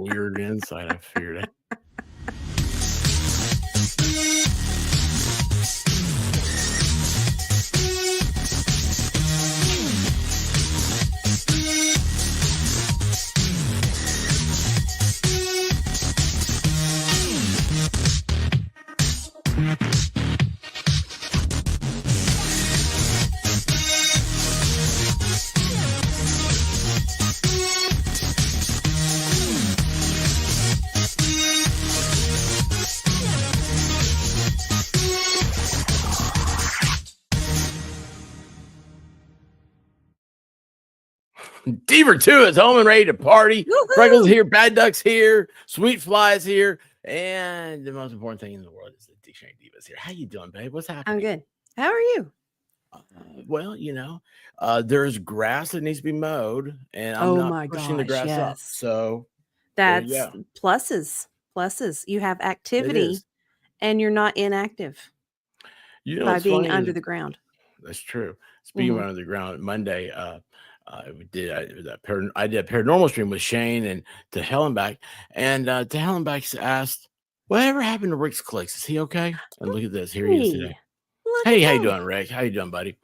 weird insight. I figured it. Diva 2 is home and ready to party. Woo-hoo! Freckles here, Bad Duck's here, Sweet Fly's here, and the most important thing in the world is the Dictionary Divas here. How you doing, babe? What's happening? I'm good. How are you? Well, there's grass that needs to be mowed, and I'm not pushing the grass up. So that's pluses. Pluses. You have activity, and you're not inactive by being under the ground. That's true. Speaking of under the ground, Monday, I did a paranormal stream with Shane and to Hell and Back, and to Hell and Back asked, "Whatever happened to Rick's Clicks? Is he okay?" And look at this. Here he is today. Hey, how you doing, Rick? How you doing, buddy?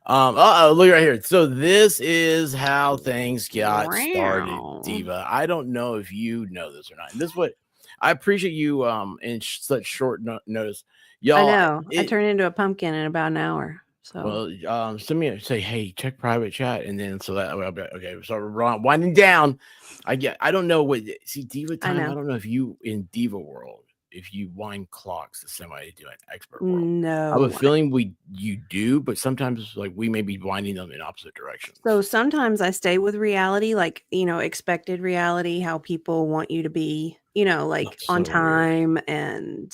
Look right here. So this is how things got started, Diva. I don't know if you know this or not. And this is what I appreciate you in such short notice, y'all. I know. I turned into a pumpkin in about an hour. So send me say, hey, check private chat, and then so that I'll be okay. So we're winding down. I don't know what Diva time. I don't know if you in Diva world, if you wind clocks the same way you do in expert world. No, I have a feeling you do, but sometimes like we may be winding them in opposite directions. So sometimes I stay with reality, like expected reality, how people want you to be, like on time and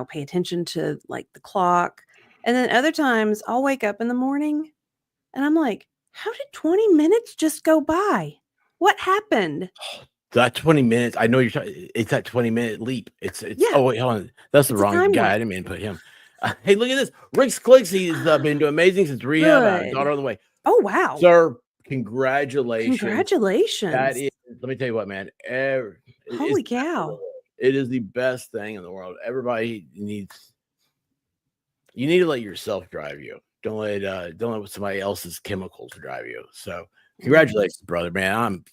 pay attention to like the clock. And then other times I'll wake up in the morning and I'm like, how did 20 minutes just go by? What happened? That 20 minutes, I know you're talking, it's that 20-minute leap. It's Oh, wait, hold on. That's the wrong guy. I didn't mean to put him. Hey, look at this. Rick's Clicks, he's been doing amazing since rehab. Daughter on the way. Oh, wow. Sir, congratulations. Congratulations. That is, let me tell you what, man. Holy cow. It is the best thing in the world. Everybody you need to let yourself drive you. Don't let somebody else's chemicals drive you. So congratulations, brother, man. I'm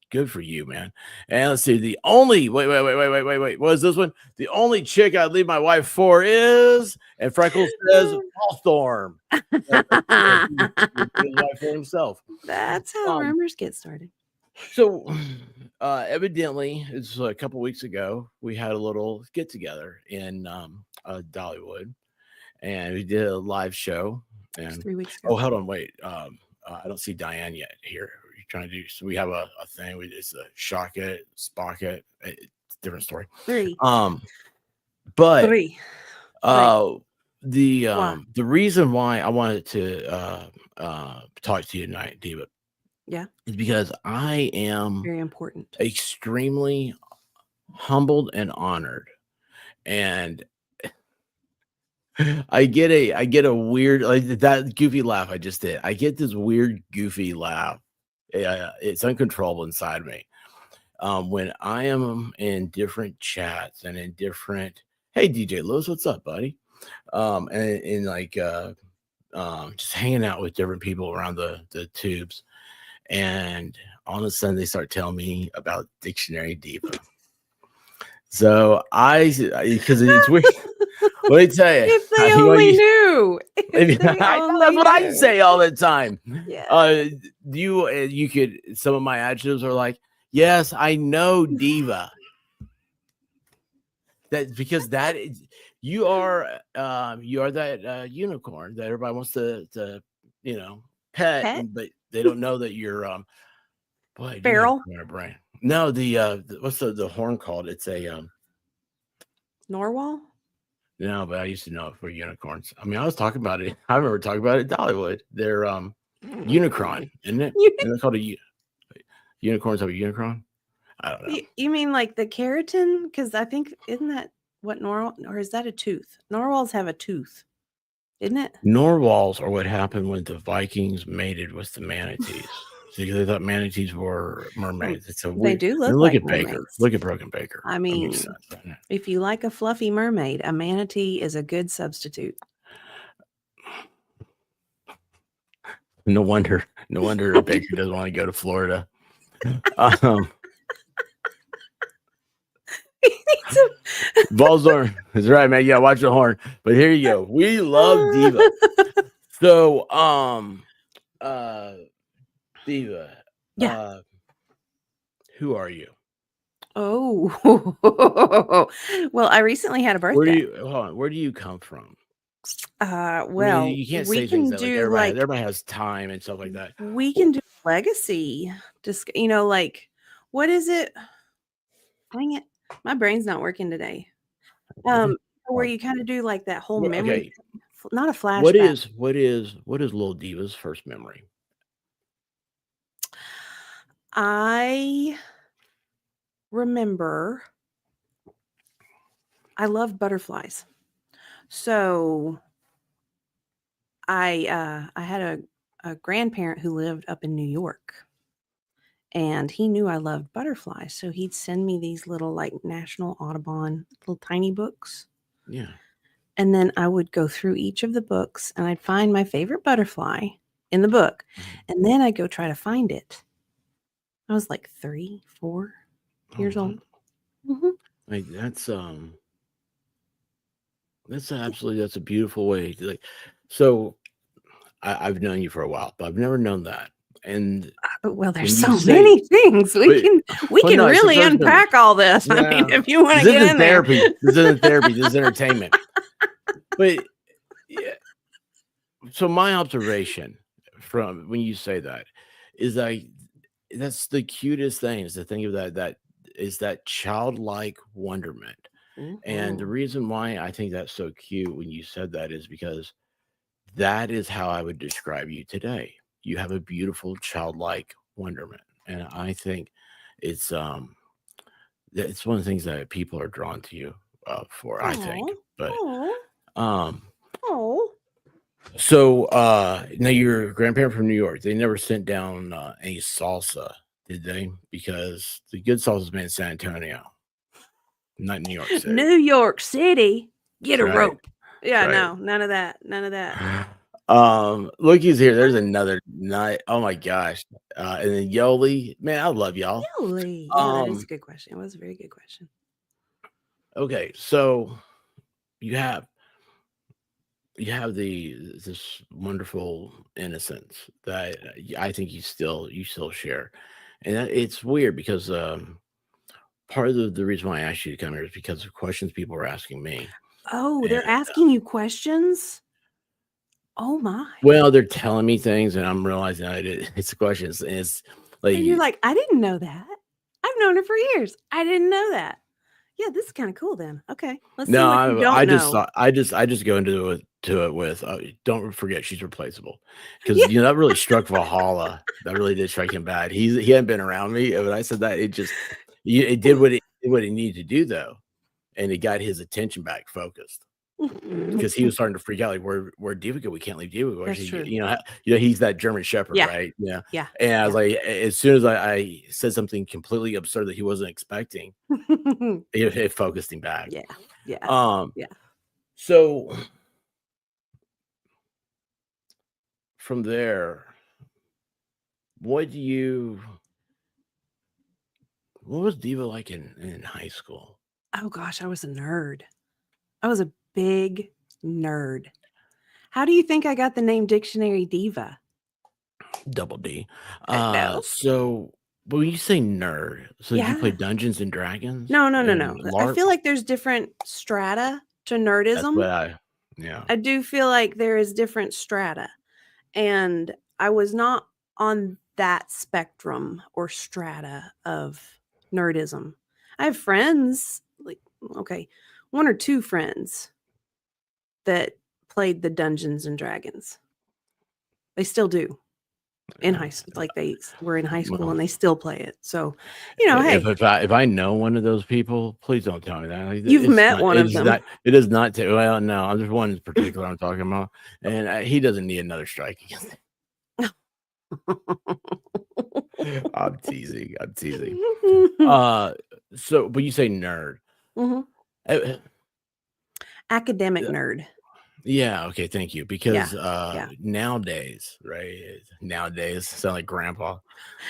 good for you, man. And let's see. The only wait. What is this one? The only chick I'd leave my wife for is, and Freckles says Hawthorne. Wife for himself. That's how rumors get started. So evidently, it's a couple weeks ago, we had a little get together in Dollywood. And we did a live show. And 3 weeks ago. Oh, hold on, wait. I don't see Diane yet here. We're trying to do so. We have a thing. It's a shock it, spock it. It's a different story. 3. But 3. The reason why I wanted to talk to you tonight, Diva, is because I am very important, extremely humbled and honored, and I get a weird, like that goofy laugh I just did. I get this weird goofy laugh. It's uncontrollable inside me. When I am in different chats and in different, hey DJ Lewis, what's up, buddy? And like just hanging out with different people around the tubes, and all of a sudden they start telling me about Dictionary Diva. So because it's weird. Let me tell you. If they only knew. That's what I say all the time. Yeah. You could. Some of my adjectives are like, yes, I know Diva. That's because you are that unicorn that everybody wants to pet, but they don't know that you're feral. Brain. No, what's the horn called? It's a narwhal. No, but I used to know it for unicorns. I mean, I was talking about it. I remember talking about it at Dollywood. They're Unicron, isn't it? Isn't it called unicorns have a Unicron? I don't know. You mean like the keratin? Because I think, isn't that what narwhal, or is that a tooth? Narwhals have a tooth, isn't it? Narwhals are what happened when the Vikings mated with the manatees. because they thought manatees were mermaids. It's a They weird. do And look look like at Baker. mermaids. Look at Broken Baker. I That mean, makes sense, doesn't it? if you like a fluffy mermaid, a manatee is a good substitute. No wonder Baker doesn't want to go to Florida. Balzorn is right, man. Yeah, watch the horn. But here you go. We love Diva. So, Diva. Yeah. Who are you? Oh, well, I recently had a birthday. Where do you come from? Well, I mean, you can't we say can things that do everybody has time and stuff like that. We can do legacy. Just like, what is it? Dang it, my brain's not working today. Where you kind of do like that whole memory, not a flashback. What is Little Diva's first memory? I remember I love butterflies. So I had a grandparent who lived up in New York, and he knew I loved butterflies. So he'd send me these little like National Audubon little tiny books. Yeah. And then I would go through each of the books and I'd find my favorite butterfly in the book. And then I'd go try to find it. I was like 3, 4 years old. Mm-hmm. Like that's a beautiful way to, like, so I've known you for a while, but I've never known that. And well, there's so many things we can really unpack all this. I mean, if you want to get in therapy, there. this isn't therapy. This is entertainment. But yeah, so my observation from when you say that is that's the cutest thing, is to think of that is that childlike wonderment. Mm-hmm. And the reason why I think that's so cute when you said that is because that is how I would describe you today. You have a beautiful childlike wonderment, and I think it's one of the things that people are drawn to you for. I think, but so now your grandparent from New York, they never sent down any salsa, did they? Because the good salsa is made in San Antonio, not New York City. New York City, get a rope. Yeah, no, none of that. Look who's here. There's another night. Oh my gosh. And then Yoli, man, I love y'all. Yoli. That is a good question. It was a very good question. Okay, so you have this wonderful innocence that I think you still share, and it's weird because part of the reason why I asked you to come here is because of questions people are asking me. Oh, they're asking you questions? Oh my. Well, they're telling me things, and I'm realizing it's questions, and it's like, and you're like, I didn't know that. I've known her for years. I didn't know that. Yeah, this is kind of cool then. Okay, let's see what you don't know. I just go into it with don't forget she's replaceable, because that really struck Valhalla. That really did strike him bad. He hadn't been around me, but I said that it did what it needed to do though, and it got his attention back focused. Because he was starting to freak out, like where Diva go? We can't leave Diva. That's true. He's that German Shepherd, right? Yeah. And I was like, as soon as I said something completely absurd that he wasn't expecting, it focused him back. Yeah. So from there, what was Diva like in high school? Oh gosh, I was a nerd. I was a big nerd. How do you think I got the name Dictionary Diva? Double D. No. So when you say nerd, so did you play Dungeons and Dragons? No. I feel like there's different strata to nerdism. That's what I do feel like there is different strata. And I was not on that spectrum or strata of nerdism. I have friends, like, okay, 1 or 2 friends that played the Dungeons and Dragons. They still do in high school. Like they were in high school and they still play it. So, hey, if I know one of those people, please don't tell me that. You've met one of them. It is not. Well, no, there's one in particular I'm talking about, and he doesn't need another strike against him. I'm teasing. I'm teasing. So, but you say nerd. Mhm. Uh, Academic uh, nerd. Yeah. Okay. Thank you. Because Yeah. nowadays, right? Nowadays, sound like grandpa.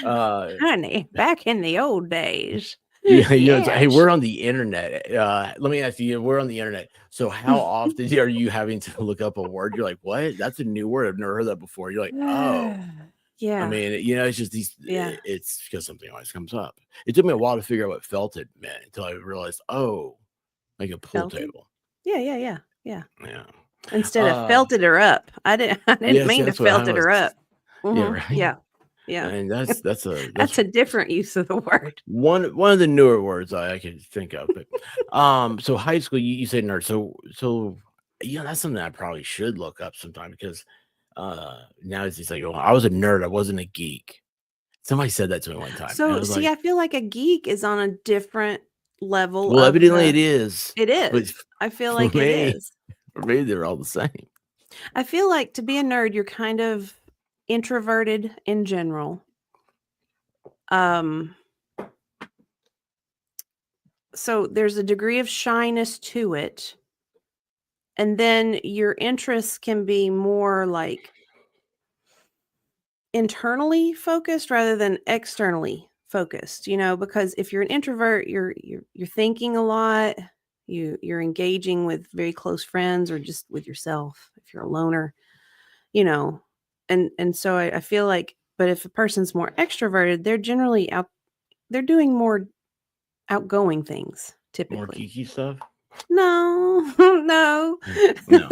Uh, Honey, back in the old days. yeah. It's like, hey, Yes. we're on the internet. Let me ask you. We're on the internet. So, how often are you having to look up a word? You're like, what? That's a new word. I've never heard that before. You're like, oh. I Yeah. mean, it's just these. Yeah. It's because something always comes up. It took me a while to figure out what felted meant until I realized, oh, like a pool Felted? table. Yeah. Yeah. Instead of Uh, felted her up. I didn't yes, mean to that's what I felted was. her up. Yeah, Mhm. right. Yeah. And that's That's a different use of the word. one of the newer words I could think of. But so high school, you said nerd. So that's something I probably should look up sometime because now it's just like, oh, I was a nerd, I wasn't a geek. Somebody said that to me one time, and I So, was see, like, I feel like a geek is on a different level well, of evidently it the is, it but is. I feel for like it me, is. they're all the same. I feel like to be a nerd, you're kind of introverted in general. Um, so there's a degree of shyness to it. And then your interests can be more like internally focused rather than externally focused, because if you're an introvert, you're thinking a lot, you're engaging with very close friends or just with yourself if you're a loner, you know. And so I feel like, but if a person's more extroverted, they're generally they're doing more outgoing things More typically. geeky stuff. No, no. No,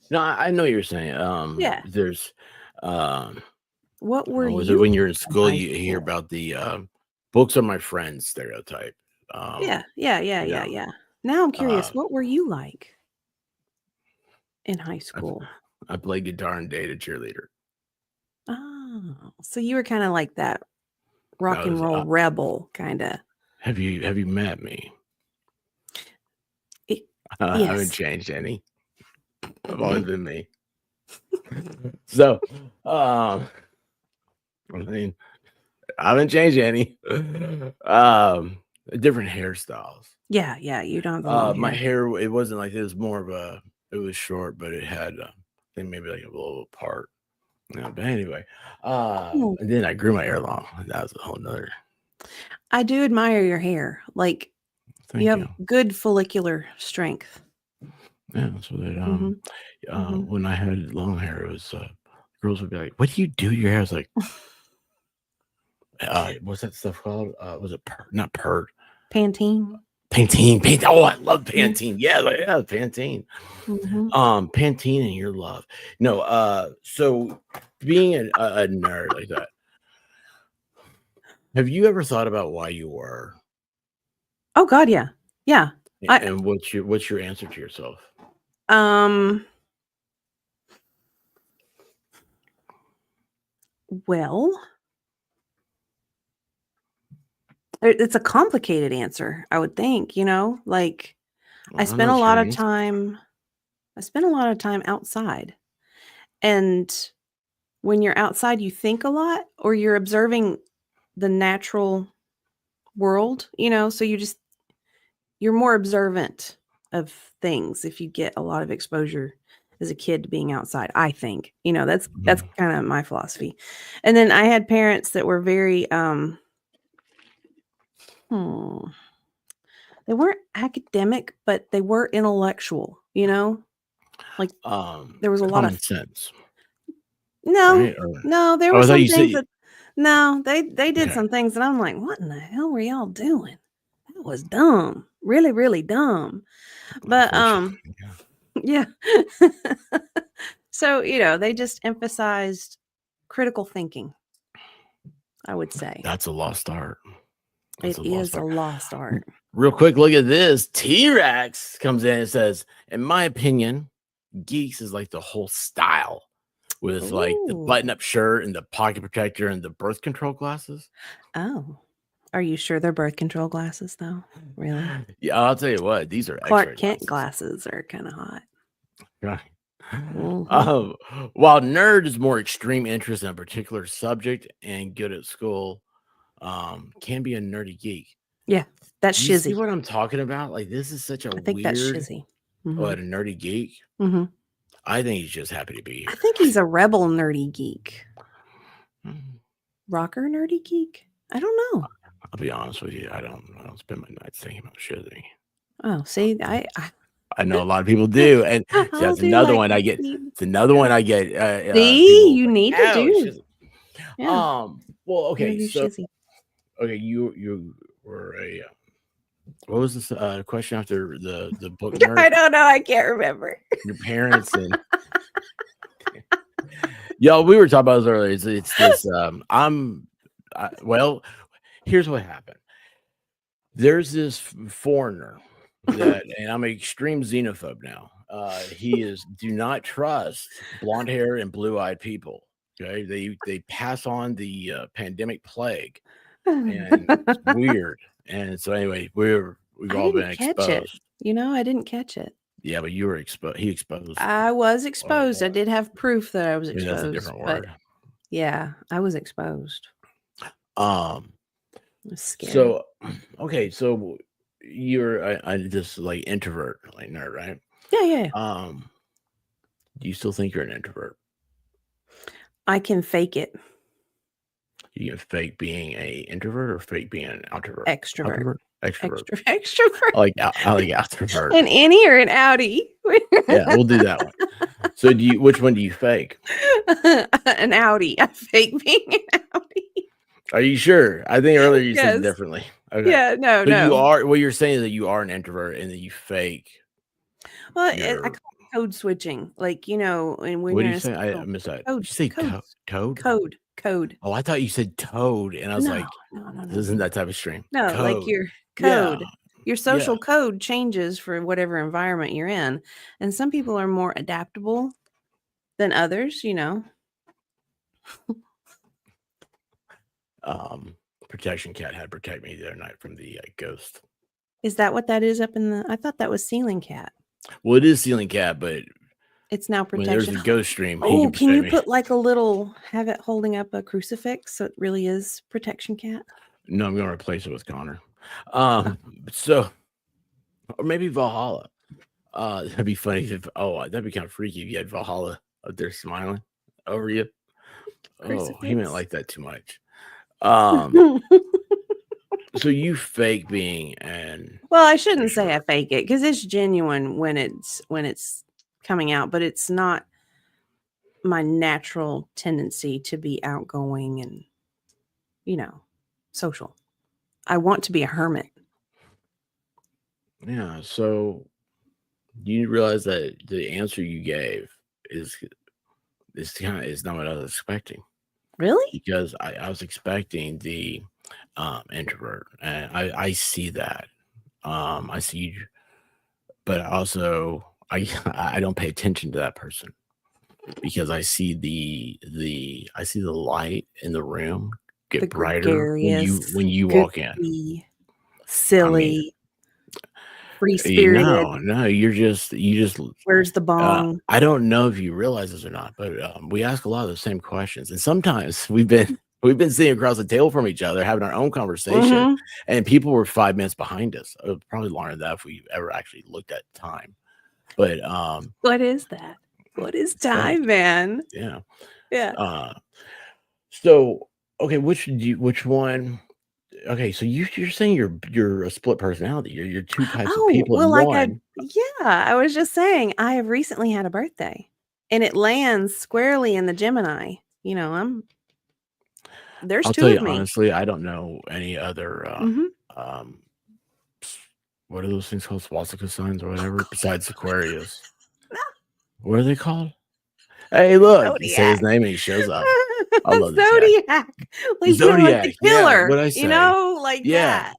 no, I know what you're saying. Yeah. There's, um, What were was it you when you're in in school? high You hear school? about the books are my friends stereotype. Yeah. You know, Now I'm curious, uh, what were you like in high I, school? I played guitar and dated cheerleader. Oh, so you were kind of like that rock That and was. roll rebel kind of. Have you met me? I haven't Yes. changed any. I've always been me. So, I mean, I haven't changed any. Different hairstyles. Yeah, you don't have the long My hair. hair, it wasn't like it was more of a. It was short, but it had, I think maybe like a little part. Yeah, but anyway, Hmm. and then I grew my hair long. That was a whole nother. I do admire your hair. Like you Thank have you. good follicular strength. Yeah, so that Hmm. when I had long hair, it was girls would be like, "What do you do? Your hair?" I was like, what's that stuff called? Was it not Pert? Pantene. Pantene. Oh, I love Mhm. Pantene. Yeah, Pantene. Mhm. Pantene and your love. No, so being a nerd like that, have you ever thought about why you were? Oh God, yeah. Yeah. I And what's your answer to yourself? um well, it's a complicated answer, I would think, like Well, I know I spent a lot of time outside. And when you're outside, you think a lot or you're observing the natural world, so you're more observant of things if you get a lot of exposure as a kid to being outside, I think. That's Mhm. kind of my philosophy. And then I had parents that were very hmm, they weren't academic, but they were intellectual, Like there was a lot Common of sense, no, right? Or no, there oh, were I thought some you things said that no, they did okay. some things that I'm like, "What in the hell were y'all doing? That was dumb. Really, really dumb." But, Unfortunately, yeah. yeah. So, they just emphasized critical thinking, I would say. That's a lost art. That's It a lost is a art. lost art. Real quick, look at this. T-Rex comes in and says, in my opinion, geeks is like the whole style with like the Ooh. button-up shirt and the pocket protector and the birth control glasses. Oh. Are you sure they're birth control glasses, though? Really? Yeah, I'll tell you what, these are Clark X-ray Kent glasses. glasses are kinda hot. Right. Um, while nerd is more extreme interest in a particular subject and good at school, can be a nerdy geek. Yeah, that's Do you see shizzy. what I'm talking about? Like, this is such a I think that's weird, shizzy. what, a nerdy geek? Mm-hmm. I think he's just happy to be I here. think he's a rebel nerdy geek. Mm. Rocker nerdy geek? I don't know. I'll be honest with you. I don't spend my nights thinking about shizzy. Oh, see, I know a lot of people do, and so that's do another like one I to get. see. It's another one I get. See, People you like, need to "Oh, do. shizzy." Yeah, Well, okay, interview so shizzy. okay, you were a what was this question after the book I nerd? don't know. I can't remember. Your parents and yo, we were talking about this earlier. It's this. Well, here's what happened. There's this foreigner that, and I'm an extreme xenophobe now. He is do not trust blonde hair and blue eyed people. Okay, they pass on the pandemic plague, and it's weird. And so anyway, we've I all been didn't catch it. exposed. I didn't catch it. Yeah, but you were exposed. He exposed. I was exposed. I did have proof that I was Maybe exposed. that's a different but word. yeah, I was exposed. I was scared. So, okay, so you're I just like introvert, like nerd, right? Yeah. Do you still think you're an introvert? I can fake it. You can fake being a introvert or fake being an outrovert? Extrovert. Extrovert. Extrovert. I like extrovert. An innie or an outie? Yeah, we'll do that one. So which one do you fake? An outie. I fake being an outie. Are you sure? I think earlier you said Yes. it differently. Okay. Yeah, no. You are, what you're saying is that you are an introvert and that you fake. Well, I call it code switching. Like, and when what you're do in you say? I missed that. Code. Did you say toad? Code. Oh, I thought you said toad, and I was like, no. This isn't that type of stream. No, code. like your code. Yeah. Your social code changes for whatever environment you're in. And some people are more adaptable than others, Protection Cat had protect me the other night from the ghost. Is that what that is up in the? I thought that was Ceiling Cat. Well, it is Ceiling Cat, but it's now protection. When there's a ghost stream. Oh, can you put like a little, have it holding up a crucifix so it really is Protection Cat? No, I'm gonna replace it with Connor. So, or maybe Valhalla. That'd be funny if that'd be kind of freaky if you had Valhalla up there smiling over you. Crucifix. Oh, he didn't like that too much. So you fake being well, I shouldn't say I fake it because it's genuine when it's coming out, but it's not my natural tendency to be outgoing and social. I want to be a hermit. Yeah, so you realize that the answer you gave is not what I was expecting. Really? Because I was expecting the introvert, and I see that. I see you, but also I don't pay attention to that person because I see the light in the room get brighter when you walk in. Silly. Free spirited. No, you just where's the bong? I don't know if you realize this or not, but we ask a lot of the same questions, and sometimes we've been sitting across the table from each other having our own conversation, and people were 5 minutes behind us. It would probably longer than that if we ever actually looked at time. But what is that? What is time, man? Yeah. So okay, which one? Okay, so you're saying you're a split personality. You're two types of people in one. I was just saying I have recently had a birthday, and it lands squarely in the Gemini. There's I'll two tell of you me. honestly, I don't know any other what are those things called? Swastika signs or whatever besides Aquarius. What are they called? Hey, look, Zodiac. He says his name and he shows up. I love Zodiac. Like Zodiac. The killer. Yeah, what'd I say? That.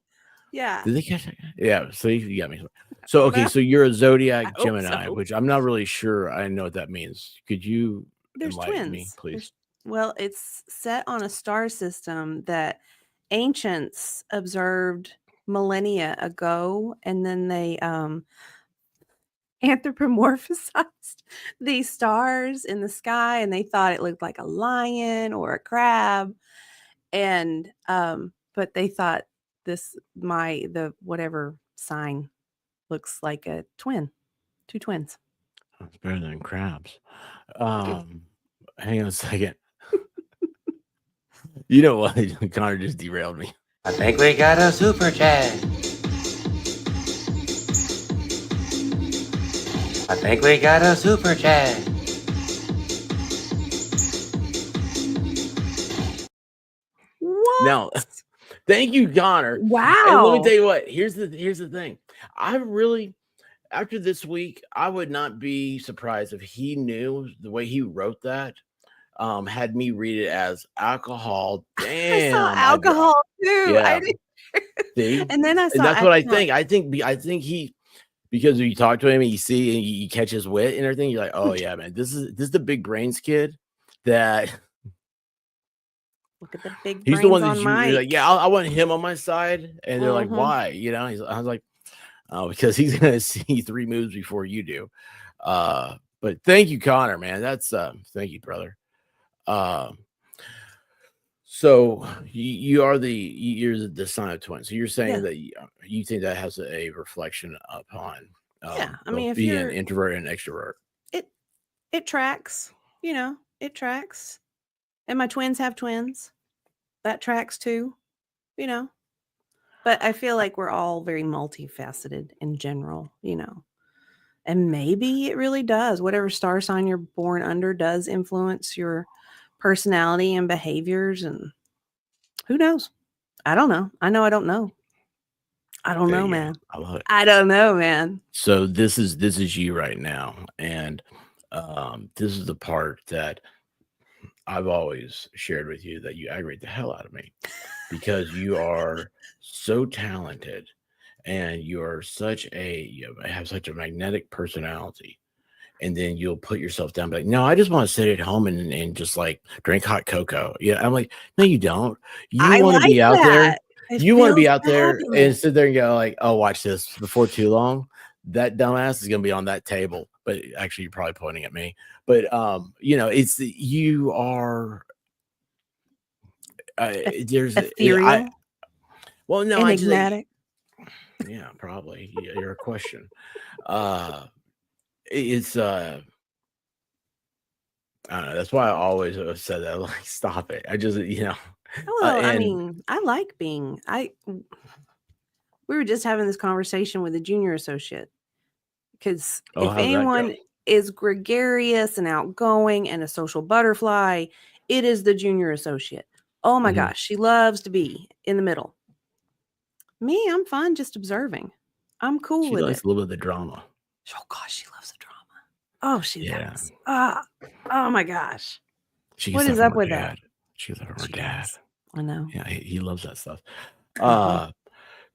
Yeah. Did they catch that? Yeah. So you got me. So okay, so you're a Zodiac Gemini, which I'm not really sure I know what that means. Could you enlighten me, please? Well, it's set on a star system that ancients observed millennia ago, and then they anthropomorphized these stars in the sky, and they thought it looked like a lion or a crab, and but they thought the whatever sign looks like a twin, two twins. It's better than crabs. Hang on a second. You know what? Connor just derailed me. I think we got a super chat. I think we got a super chat. What? Now, thank you, Connor. Wow. And let me tell you what. Here's the thing. I really, after this week, I would not be surprised if he knew the way he wrote that. Had me read it as alcohol. Damn, I saw alcohol too. Yeah. I See? and then I saw. And that's what I think. I think he, because you talk to him and you see and you catch his wit and everything, you're like, oh yeah, man, this is the big brains kid that. Look at the big. He's the one that you're like, yeah, I want him on my side, and they're like, why? You know, I was like, oh, because he's gonna see 3 moves before you do. But thank you, Connor, man. That's thank you, brother. So you're the sign of twins. So you're saying that you think that has a reflection upon I mean, if being you're an introvert and extrovert. It tracks, it tracks. And my twins have twins. That tracks too, But I feel like we're all very multifaceted in general, And maybe it really does. Whatever star sign you're born under does influence your personality and behaviors, and who knows? I don't know. I know I don't know. I don't know, man. I love it. I don't know, man. So this is you right now, and this is the part that I've always shared with you, that you aggravate the hell out of me, because you are so talented and you're you have such a magnetic personality. And then you'll put yourself down, like, no, I just want to sit at home and just like drink hot cocoa. Yeah. I'm like, no, you don't. You want to be out there. You want to be out there and sit there and go like, oh, watch this. Before too long, that dumbass is going to be on that table. But actually, you're probably pointing at me. But you are. There's ethereal. Well, no, enigmatic. Yeah, probably. You're a question. It's I don't know. That's why I always have said that. Like, stop it. I just, Well, I mean, I like being. We were just having this conversation with a junior associate, because if anyone is gregarious and outgoing and a social butterfly, it is the junior associate. Oh my gosh, she loves to be in the middle. Me, I'm fine just observing. I'm cool with it. She likes a little bit of the drama. Oh gosh, she loves the drama. Oh, she does. Oh my gosh. What is up with that? She gets that from her dad. I know. Yeah, he loves that stuff.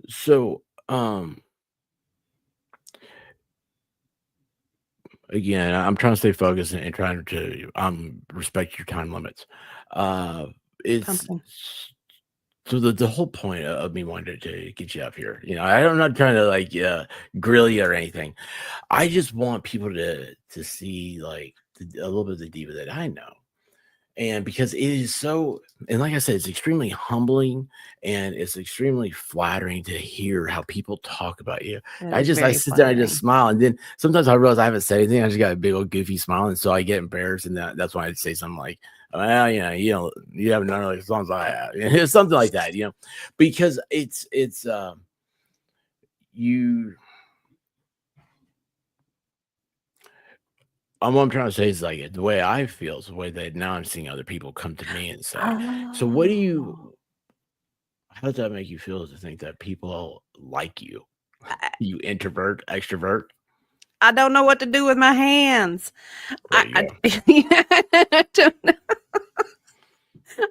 So again, I'm trying to stay focused and trying to respect your time limits. It's so the whole point of me wanting to get you up here, I'm not trying to like grill you or anything. I just want people to see like a little bit of the diva that I know. And because it is so, and like I said, it's extremely humbling and it's extremely flattering to hear how people talk about you. I sit there and I just smile. And then sometimes I realize I haven't said anything. I just got a big old goofy smile. And so I get embarrassed. And that's why I'd say something like, well, you have none of the songs I have. Something like that, because it's what I'm trying to say is like the way I feel is the way that now I'm seeing other people come to me and say, so how does that make you feel to think that people like you? You introvert, extrovert? I don't know what to do with my hands. I don't know.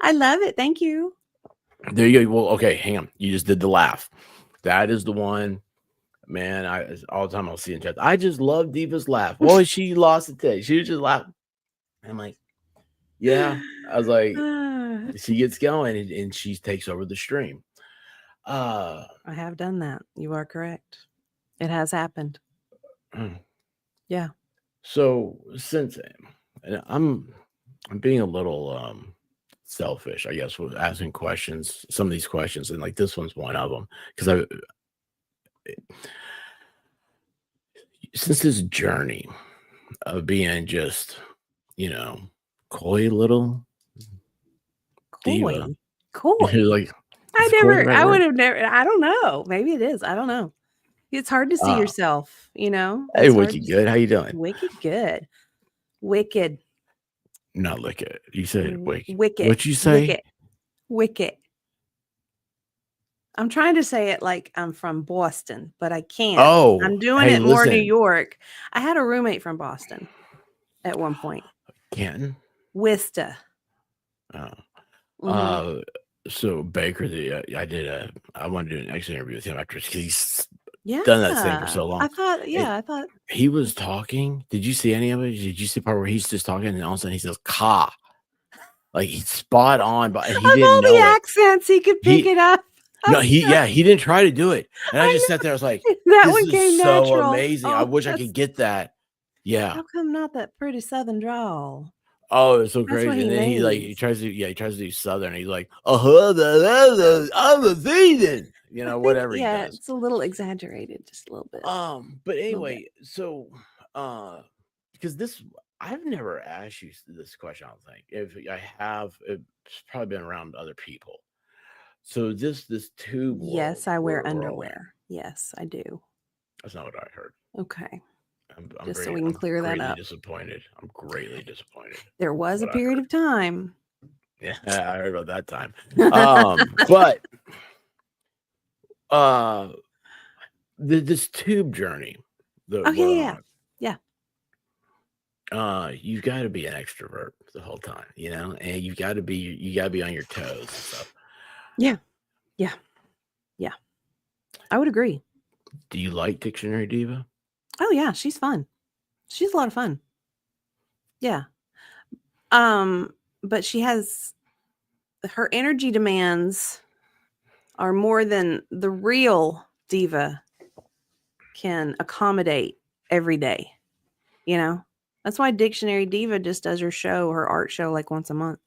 I love it. Thank you. There you go. Well, okay, hang on. You just did the laugh. That is the one. Man, all the time I'll see in chat. I just love Diva's laugh. Boy, she lost it today. She was just laughing. I'm like, yeah. I was like, she gets going and she takes over the stream. I have done that. You are correct. It has happened. Yeah. So since and I'm being a little selfish, I guess, with asking questions, some of these questions, and like this one's one of them because I since this journey of being just, you know, coy little diva, Coy. Coy. like is coy the right I would word? have never, I don't know. Maybe it is. I don't know. It's hard to see Uh, yourself, you know? hey, It's hard Wiki, to good. How you doing? wicked good. Wicked. Not lick it. You said wiki. Wicked. What'd you say? Wicked. Wicked. I'm trying to say it like I'm from Boston, but I can't. Oh, I'm doing hey, it more New listen, York. I had a roommate from Boston at one point. Canton. Wista. Oh. Mhm. So Baker, I wanted to do an exit interview with him after he's Yeah. done that thing for so long. I thought, And yeah, I thought. he was talking. Did you see any of it? Did you see the part where he's just talking and all of a sudden he says "ka"? Like he's spot on, but he Of didn't all the know it. accents, he could pick He it up. no, I'm he sorry. yeah, he didn't try to do it. And I I just know. sat there, I was like, That this one came is so natural. amazing. I Oh, wish I could get that. Yeah. how come not that pretty Southern drawl? Oh, it's so That's what crazy. he And then he needs. tries to do Southern. He's like, I'm a vegan. You I know, think, whatever he yeah, does. it's a little exaggerated, just a little bit. But Little bit. anyway, so because this I've never asked you this question, I don't think. If I have, it's probably been around other people. So this tube world. Yes, I wear we're all in, underwear. Yes, I do. That's not what I heard. Okay. I'm Just so we can clear that greatly up. disappointed. I'm greatly disappointed. There was a What I period of time. Yeah, I heard about that time. But this tube journey that Oh, we're yeah. on, you've got to be an extrovert the whole time, you know, and you got to be on your toes and stuff. Yeah. I would agree. Do you like Dictionary Diva? Oh, yeah. She's fun. She's a lot of fun. Yeah. But she has her energy demands are more than the real diva can accommodate every day. You know, that's why Dictionary Diva just does her art show like once a month.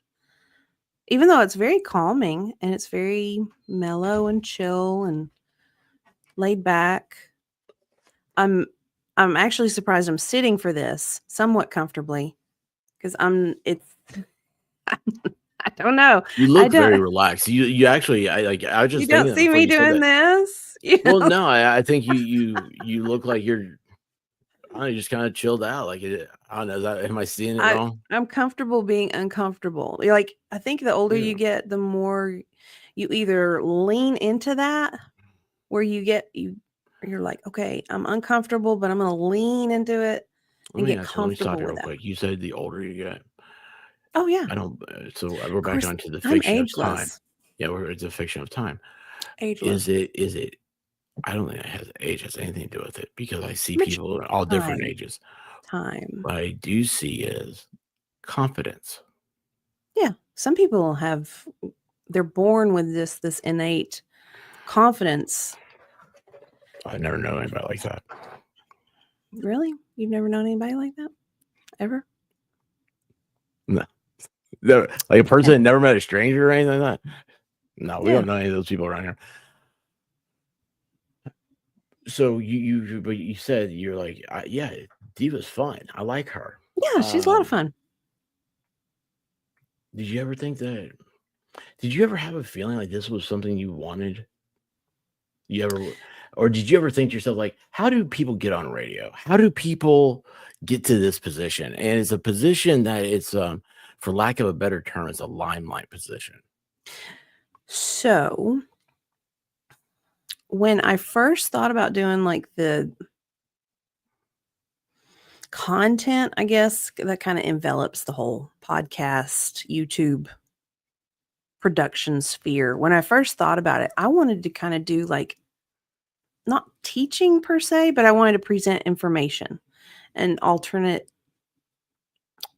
Even though it's very calming and it's very mellow and chill and laid back. I'm actually surprised I'm sitting for this somewhat comfortably because I don't know. You look very relaxed. You actually, I was just You don't thinking see before me you said doing that. this. You Well, know? no, I think you look like you're just kind of chilled out. Like, I don't know. Am I seeing it wrong? I'm comfortable being uncomfortable. Like, I think the older Yeah. you get, the more you either lean into that, where you're like, okay, I'm uncomfortable, but I'm gonna lean into it and get Let me stop comfortable you with real that. quick. You said the older you get. Oh yeah, I don't. So we're of back course. onto the I'm fiction of time. ageless. Yeah, it's a fiction of time. Ageless. Is it? I don't think age has anything to do with it because I see Mitch, people at all different time. ages. Time. What I do see is confidence. Yeah, some people they're born with this innate confidence. I never know anybody like that. Really? You've never known anybody like that? Ever? No, like a person that never met a stranger or anything like that. No, we Yeah. don't know any of those people around here. So but you said you're like, yeah, Diva's fun. I like her. Yeah, she's a lot of fun. Did you ever think that? Did you ever have a feeling like this was something you wanted? Or did you ever think to yourself like, how do people get on radio? How do people get to this position? And it's a position that it's, for lack of a better term, it's a limelight position. So when I first thought about doing like the content, I guess that kind of envelops the whole podcast, YouTube production sphere. When I first thought about it, I wanted to kind of do like not teaching per se, but I wanted to present information and alternate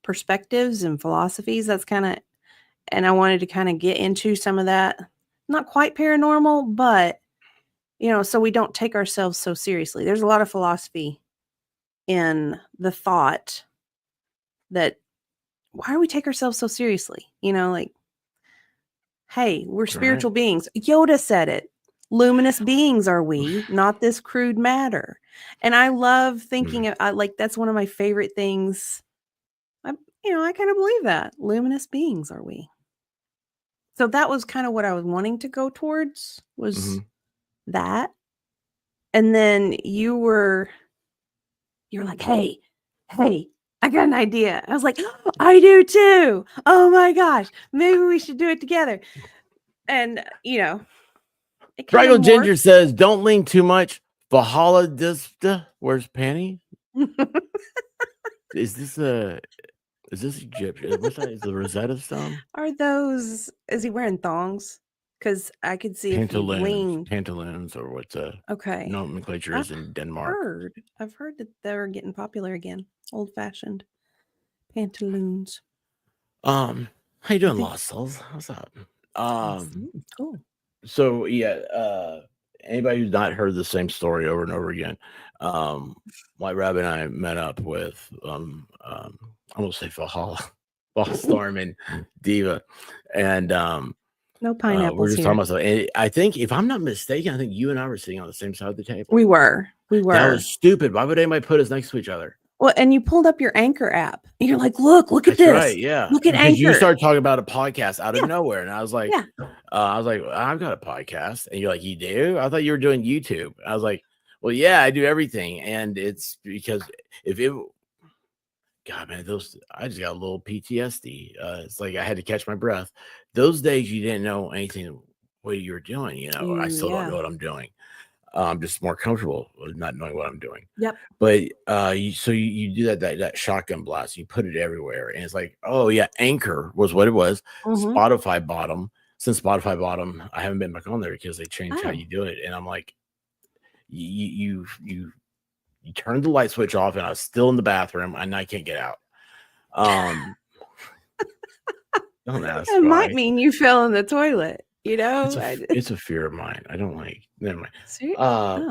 perspectives and philosophies. And I wanted to kind of get into some of that, not quite paranormal, but so we don't take ourselves so seriously. There's a lot of philosophy in the thought that why do we take ourselves so seriously? You know, like, hey, we're spiritual beings. Yoda said it. Luminous beings are we, not this crude matter. And I love thinking like that's one of my favorite things. I kind of believe that. Luminous beings are we. So that was kind of what I was wanting to go towards was that. And then you were like, hey, I got an idea. I was like, oh, I do too. Oh my gosh, maybe we should do it together. And Fraggle Ginger says, "Don't lean too much. Valhalla Dista wears panty." Is this Egyptian? What's that? Is the Rosetta Stone? Are those? Is he wearing thongs? Because I could see pantaloons, or what's okay nomenclature is in Denmark. I've heard that they're getting popular again. Old-fashioned pantaloons. How you doing, Lost Souls? What's up? Cool. So yeah, anybody who's not heard the same story over and over again, White Rabbit and I met up with I'm gonna say Valhalla, Boss Storm and Diva, and no pineapples. We're just talking about something. And I think, if I'm not mistaken, I think you and I were sitting on the same side of the table. We were. That was stupid. Why would anybody put us next to each other? Well, and you pulled up your Anchor app. And you're like, look at this. Right, yeah. Look at Anchor. You started talking about a podcast out of nowhere, and I was like, I've got a podcast, and you're like, you do? I thought you were doing YouTube. I was like, well, yeah, I do everything, and it's because God, man, I just got a little PTSD. It's like I had to catch my breath. Those days you didn't know anything what you were doing. I still don't know what I'm doing. I'm just more comfortable with not knowing what I'm doing. Yep. But you do that shotgun blast. You put it everywhere, and it's like, oh yeah, Anchor was what it was. Spotify bottom. Since Spotify bottom, I haven't been back on there because they changed how you do it. And I'm like, you turned the light switch off, and I was still in the bathroom, and I can't get out. Don't ask. It might mean you fell in the toilet. It's a fear of mine. I don't like. Never mind. Seriously?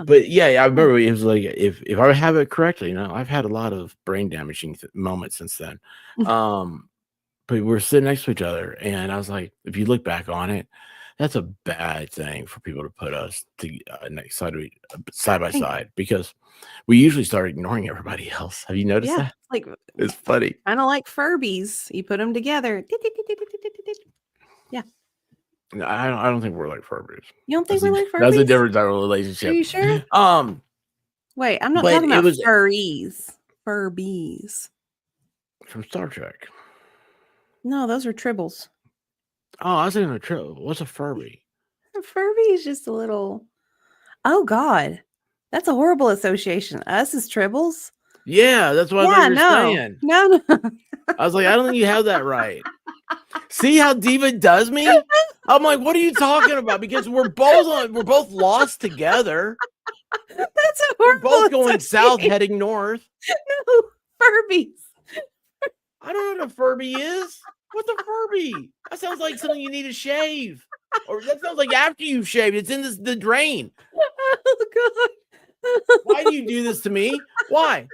But yeah, I remember it was like, if I have it correctly, I've had a lot of brain damaging moments since then. But we're sitting next to each other, and I was like, if you look back on it, that's a bad thing for people to put us next side by side, because we usually start ignoring everybody else. Have you noticed that? Like, it's funny. Kind of like Furbies. You put them together. Yeah. No, I don't think we're like Furbies. You don't think we're like Furbies? That's a different type of relationship. Are you sure? Wait, I'm not talking about furries. Furbies. From Star Trek. No, those are tribbles. Oh, I was thinking a tribble. What's a Furby? A Furby is just a little. Oh God, that's a horrible association. Us as tribbles. Yeah, that's what I was saying. No. I was like, I don't think you have that right. See how Diva does me? I'm like, what are you talking about? Because we're both lost together. That's a horrible. We're both going south, heading north. No, Furbies. I don't know what a Furby is. What's a Furby? That sounds like something you need to shave. Or that sounds like after you've shaved, it's in the drain. Oh God. Why do you do this to me? Why?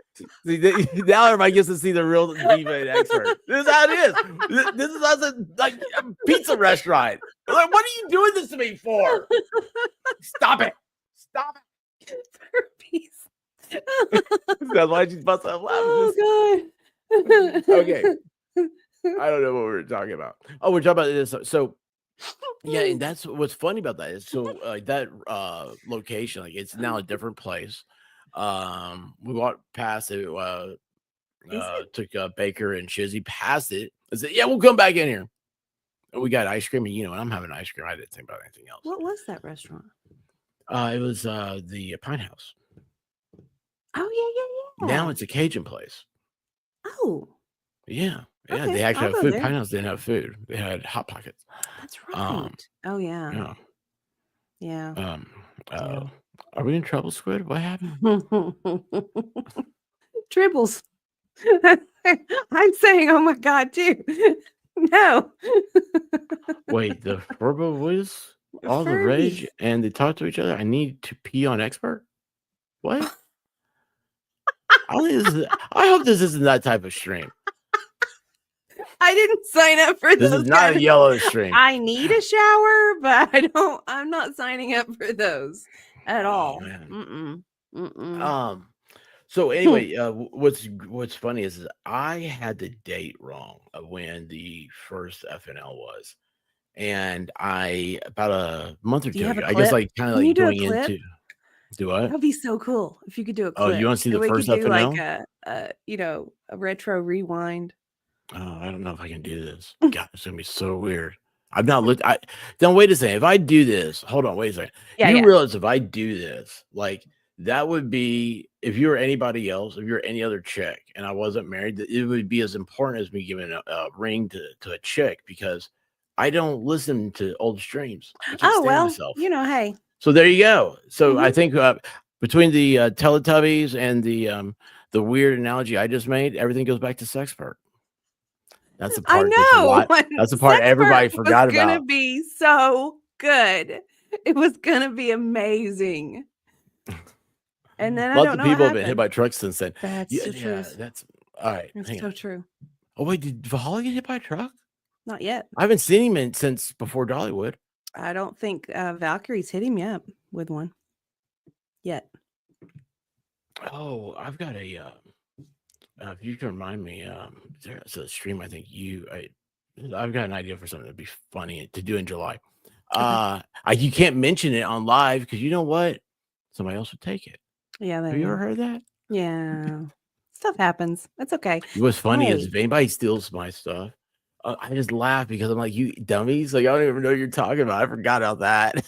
See, now everybody gets to see the real Diva and expert. This is how it is. This is us like a pizza restaurant. Like, what are you doing this to me for? Stop it. Furbies. That's why she's busting up laughing. Oh God. Okay. I don't know what we were talking about. Oh, we're talking about this. So yeah, and that's what's funny about that is that location, like it's now a different place. We walked past it, took Baker and Shizzy past it. I said, yeah, we'll come back in here. And we got ice cream, and and I'm having ice cream. I didn't think about anything else. What was that restaurant? It was the Pine House. Oh yeah. Now it's a Cajun place. Oh. Yeah. Yeah, Okay, they actually I'll have go food. there. Pine House didn't have food. They had Hot Pockets. That's right. Oh yeah. Yeah. Are we in trouble, Squid? What happened? Tribbles. I'm saying, oh my God, too. No. Wait, the Furbo was all the rage, and they talk to each other. I need to pee on expert. What? I hope this isn't that type of stream. I didn't sign up for This those. is not a yellow stream. I need a shower, but I'm not signing up for those at all. Man. Mm-mm. So anyway, what's funny is I had the date wrong of when the first FNL was, and I about a month or Do you two have a ago, I guess clip? like kind of Can you like do a going clip? into do what? That'd be so cool if you could do a Oh, clip. you want to see And the we first could do like FNL? a retro rewind. Oh, I don't know if I can do this. God, it's gonna be so weird. I've not looked. Don't wait a second. If I do this, hold on, wait a second. Yeah. Realize if I do this, like that would be if you were anybody else, if you're any other chick, and I wasn't married, it would be as important as me giving a ring to a chick because I don't listen to old streams. I can't stand myself. Hey. So there you go. So I think between the Teletubbies and the weird analogy I just made, everything goes back to sex part. That's the part. That's the part everybody forgot about. It's gonna be so good. It was gonna be amazing. And then lots of people have been hit by trucks since then. That's the truth. That's all right. It's so true. Oh wait, did Valhalla get hit by a truck? Not yet. I haven't seen him since before Dollywood. I don't think Valkyrie's hit him yet with one. Yet. Oh, I've got a. If you can remind me, there's a stream. I think I've got an idea for something that'd be funny to do in July. You can't mention it on live because you know what? Somebody else would take it. Yeah. Have you ever heard that? Yeah. Stuff happens. That's okay. What's funny is if anybody steals my stuff, I just laugh because I'm like, you dummies! Like I don't even know what you're talking about. I forgot about that.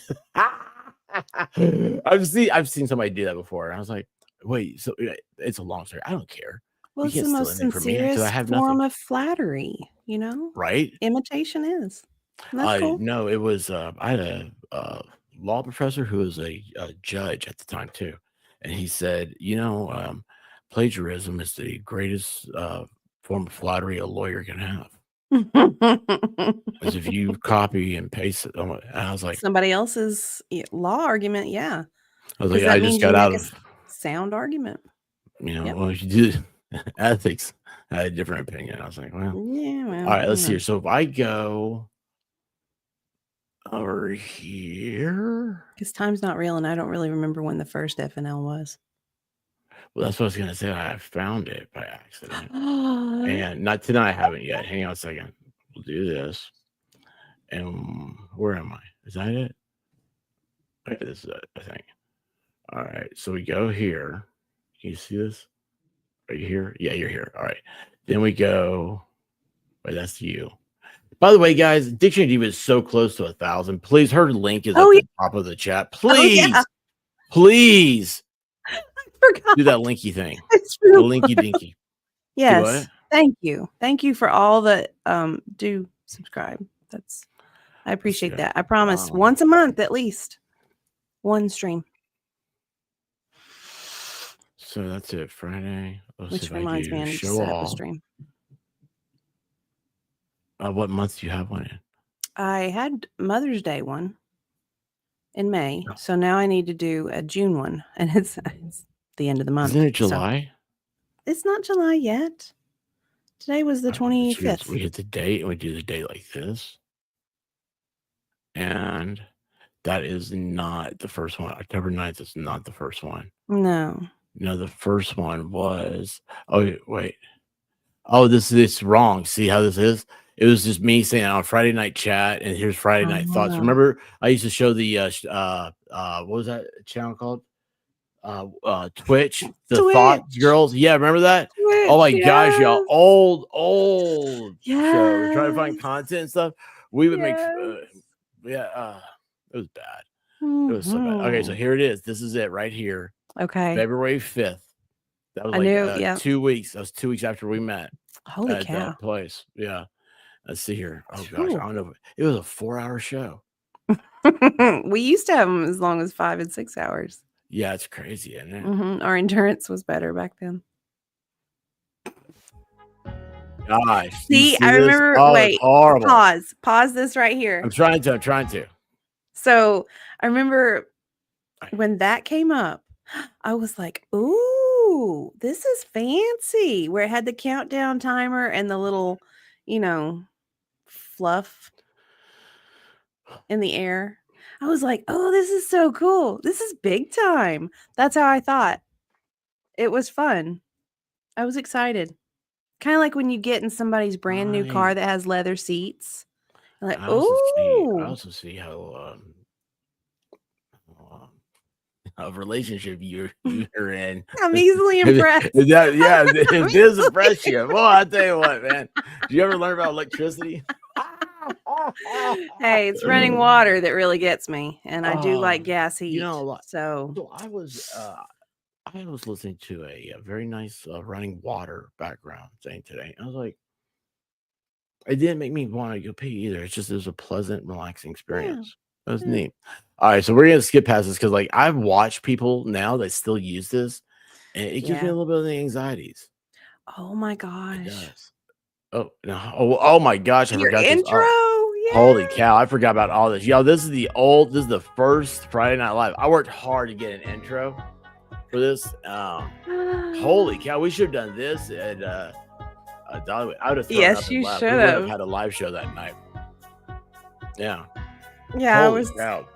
I've seen somebody do that before, and I was like, wait, so it's a long story. I don't care. Well, it's the most sincerest form of flattery, right? Imitation is. That's cool. No, it was. I had a law professor who was a judge at the time too, and he said, plagiarism is the greatest form of flattery a lawyer can have. As if you copy and paste it. And I was like, somebody else's law argument. Yeah. I was like, I just got out of sound argument. Well, if you did ethics, I had a different opinion. I was like, well, all right, let's see here. So if I go over here, because time's not real, and I don't really remember when the first FNL was. Well, that's what I was gonna say. I found it by accident, and not tonight. I haven't yet. Hang on a second. We'll do this. And where am I? Is that it? Okay, this is it, I think. All right. So we go here. Can you see this? Are you here? Yeah, you're here. All right. Then we go. Wait, that's you. By the way, guys, Diction Diva is so close to 1,000. Please, her link is at the top of the chat. Please, please. Do that linky thing. The linky dinky. Yes. Thank you. Thank you for all that do subscribe. I appreciate that. I promise once a month at least. One stream. So that's it. Friday. Which reminds me, I need to set up a stream. What month do you have one in? I had Mother's Day one in May. So now I need to do a June one. And it's the end of the month. Isn't it July? So it's not July yet. Today was the 25th. We hit the date and we do the date like this. And that is not the first one. October 9th is not the first one. No, the first one was. Oh, wait. Oh, this is wrong. See how this is? It was just me saying on Friday night chat, and here's Friday night thoughts. Remember, I used to show the what was that channel called? Twitch, Twitch. Thought Girls. Yeah, remember that? Twitch, oh my gosh, y'all, old yes. show. We're trying to find content and stuff. We would make it was bad. It was so bad. Okay, so here it is. This is it right here. Okay. February 5th. That was 2 weeks. That was 2 weeks after we met. Holy at cow. that place. Yeah. Let's see here. Oh gosh, I don't know. It was a 4-hour show. We used to have them as long as 5 and 6 hours. Yeah, it's crazy, isn't it? Our endurance was better back then. Gosh. See, I remember. Wait, pause this right here. I'm trying to. So I remember when that came up, I was like, ooh, ooh, this is fancy. Where it had the countdown timer and the little, fluff in the air. I was like, oh, this is so cool. This is big time. That's how I thought. It was fun. I was excited. Kind of like when you get in somebody's brand new car that has leather seats. You're like, I oh, also see how a relationship you're in. I'm easily impressed. It does impress you. Well, I tell you what, man. Do you ever learn about electricity? Hey, it's running water that really gets me, and I do like gas heat. So I was listening to a very nice running water background thing today. I was like, it didn't make me want to go pee either. It was a pleasant, relaxing experience. That was neat. All right, so we're gonna skip past this because, like, I've watched people now that still use this, and it gives me a little bit of the anxieties. Oh my gosh! It does. Oh no! Oh my gosh! I Your forgot intro. This. Holy cow! I forgot about all this. Yo, this is the first Friday Night Live. I worked hard to get an intro for this. Holy cow! We should have done this at Dollywood. I would have. Yes, you should have had a live show that night. Yeah. Yeah, Holy cow.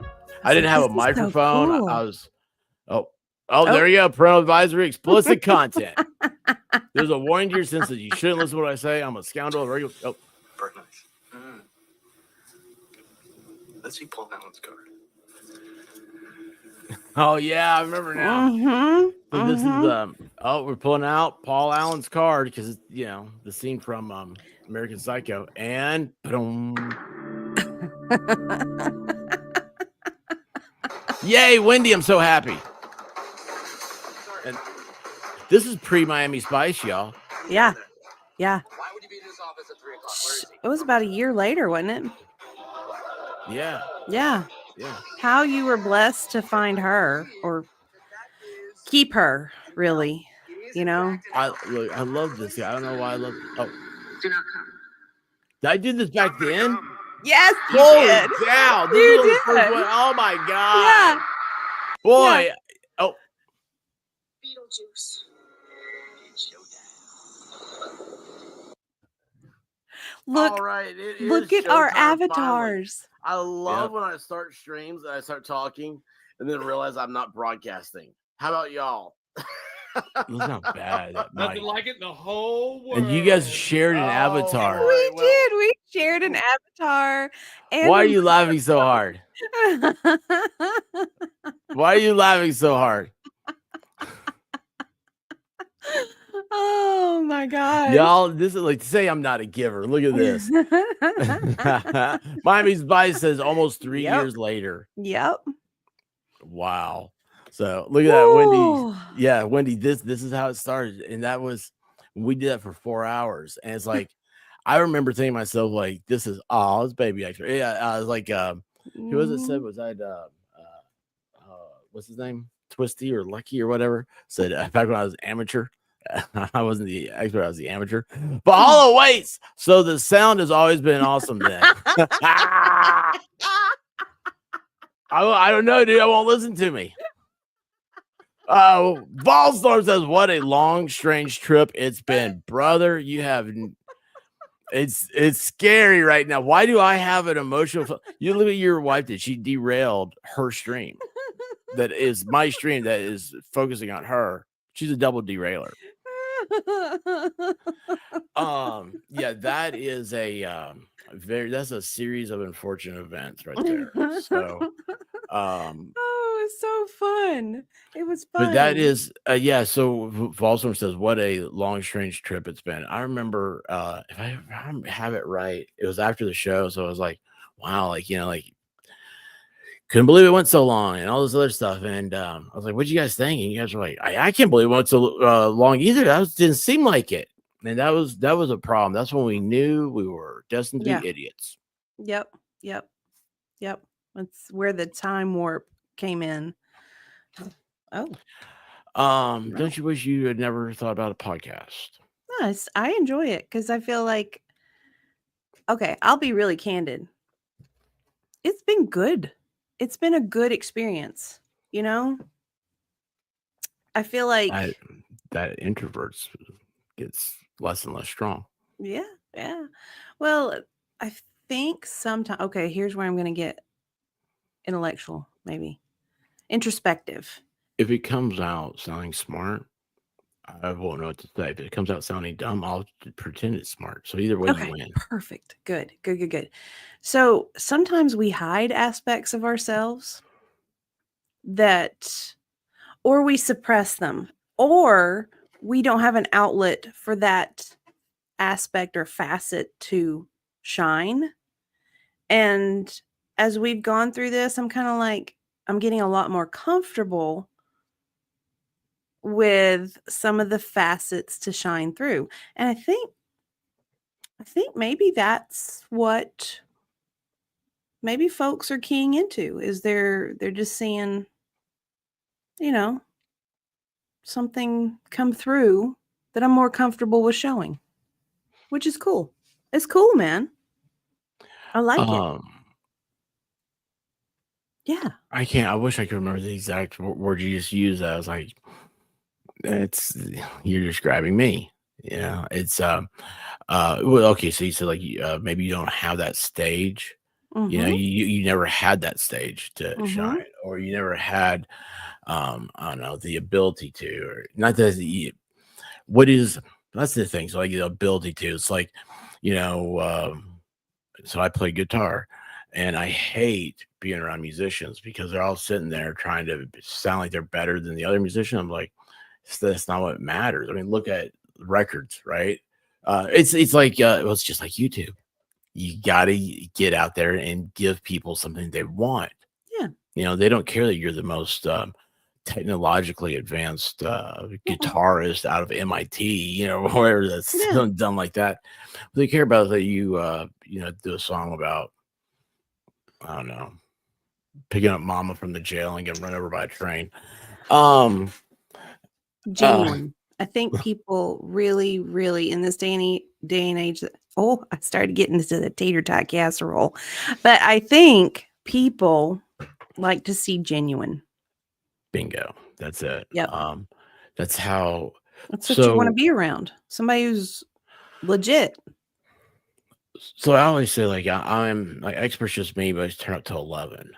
I didn't have a microphone. So cool. I was. Oh, there you go. Parental advisory, explicit content. There's a warning to your senses. You shouldn't listen to what I say. I'm a scoundrel. Very nice. Let's see Paul Allen's card. Oh yeah, I remember now. So this is we're pulling out Paul Allen's card because it's the scene from American Psycho, and yay, Wendy! I'm so happy. And this is pre-Miami Spice, y'all. Yeah. Why would you be in this office at 3 o'clock? It was about a year later, wasn't it? Yeah. How you were blessed to find her or keep her, really. I love this guy. I don't know why I love it. Oh. Do not come. Did I do this back then? Yes, you holy did. Cow. This was the first one. Oh my god. Yeah. Boy. Yeah. Oh. Beetlejuice. Look, all right. look at our avatars. Finally. I love when I start streams and I start talking and then realize I'm not broadcasting. How about y'all? It's not bad. Nothing like it in the whole world. And you guys shared an avatar. We did. We shared an avatar. And why are you laughing so hard? Why are you laughing so hard? Oh my god. Y'all, this is like to say I'm not a giver. Look at this. Miami's Vice says almost 3 years later. Yep. Wow. So look at that, Wendy. Yeah, Wendy, this is how it started. And we did that for 4 hours. And it's like, I remember thinking to myself, like, this is it's baby extra. Yeah, I was like, who was it said? Was I what's his name? Twisty or Lucky or whatever. Said back when I was amateur. I wasn't the expert, I was the amateur. But all awaits. So the sound has always been awesome then. I don't know, dude. I won't listen to me. Ballstorm says, what a long, strange trip it's been. Brother, you have it's scary right now. Why do I have an emotional you look at your wife that she derailed her stream. That is my stream that is focusing on her. She's a double derailer. Yeah, that is that's a series of unfortunate events right there. So it's so fun. It was fun. But that is so Volstorm says, what a long, strange trip it's been. I remember if I have it right, it was after the show, so I was like, wow, like couldn't believe it went so long and all this other stuff. And I was like, what'd you guys think? And you guys were like, I can't believe it went so long either. Didn't seem like it. And that was a problem. That's when we knew we were destined to be idiots. Yep. That's where the time warp came in. Oh. Don't you wish you had never thought about a podcast? Yes, I enjoy it because I feel like, okay, I'll be really candid. It's been good. It's been a good experience, I feel like that introverts gets less and less strong. Yeah. Well, I think sometimes. Okay, here's where I'm going to get intellectual, maybe introspective. If it comes out sounding smart, I won't know what to say. If it comes out sounding dumb, I'll pretend it's smart. So either way, you Okay, win. perfect. Good. So sometimes we hide aspects of ourselves or we suppress them, or we don't have an outlet for that aspect or facet to shine. And as we've gone through this, I'm kind of like, I'm getting a lot more comfortable with some of the facets to shine through. And I think maybe that's what maybe folks are keying into, is they're just seeing, something come through that I'm more comfortable with showing, which is cool. It's cool, man. I like it. Yeah. I wish I could remember the exact word you just used. I was like, you're describing me. It's well, okay. So you said like maybe you don't have that stage. Mm-hmm. You never had that stage to Mm-hmm. shine, or you never had I don't know, the ability to, or not that that's the thing. So like the ability to, it's like, so I play guitar, and I hate being around musicians because they're all sitting there trying to sound like they're better than the other musician. I'm like, that's not what matters. I mean, look at records, right? It's like it's just like YouTube. You gotta get out there and give people something they want. Yeah. They don't care that you're the most technologically advanced guitarist out of MIT, where that's done like that. What they care about is that you do a song about, I don't know, picking up mama from the jail and getting run over by a train. Genuine. I think people really, really in this day and age. Oh, I started getting into the tater tot casserole, but I think people like to see genuine. Bingo. That's it. Yep. That's how. That's what you want to be around. Somebody who's legit. So I always say, like, I'm like, expert's just me, but it's turned up to 11.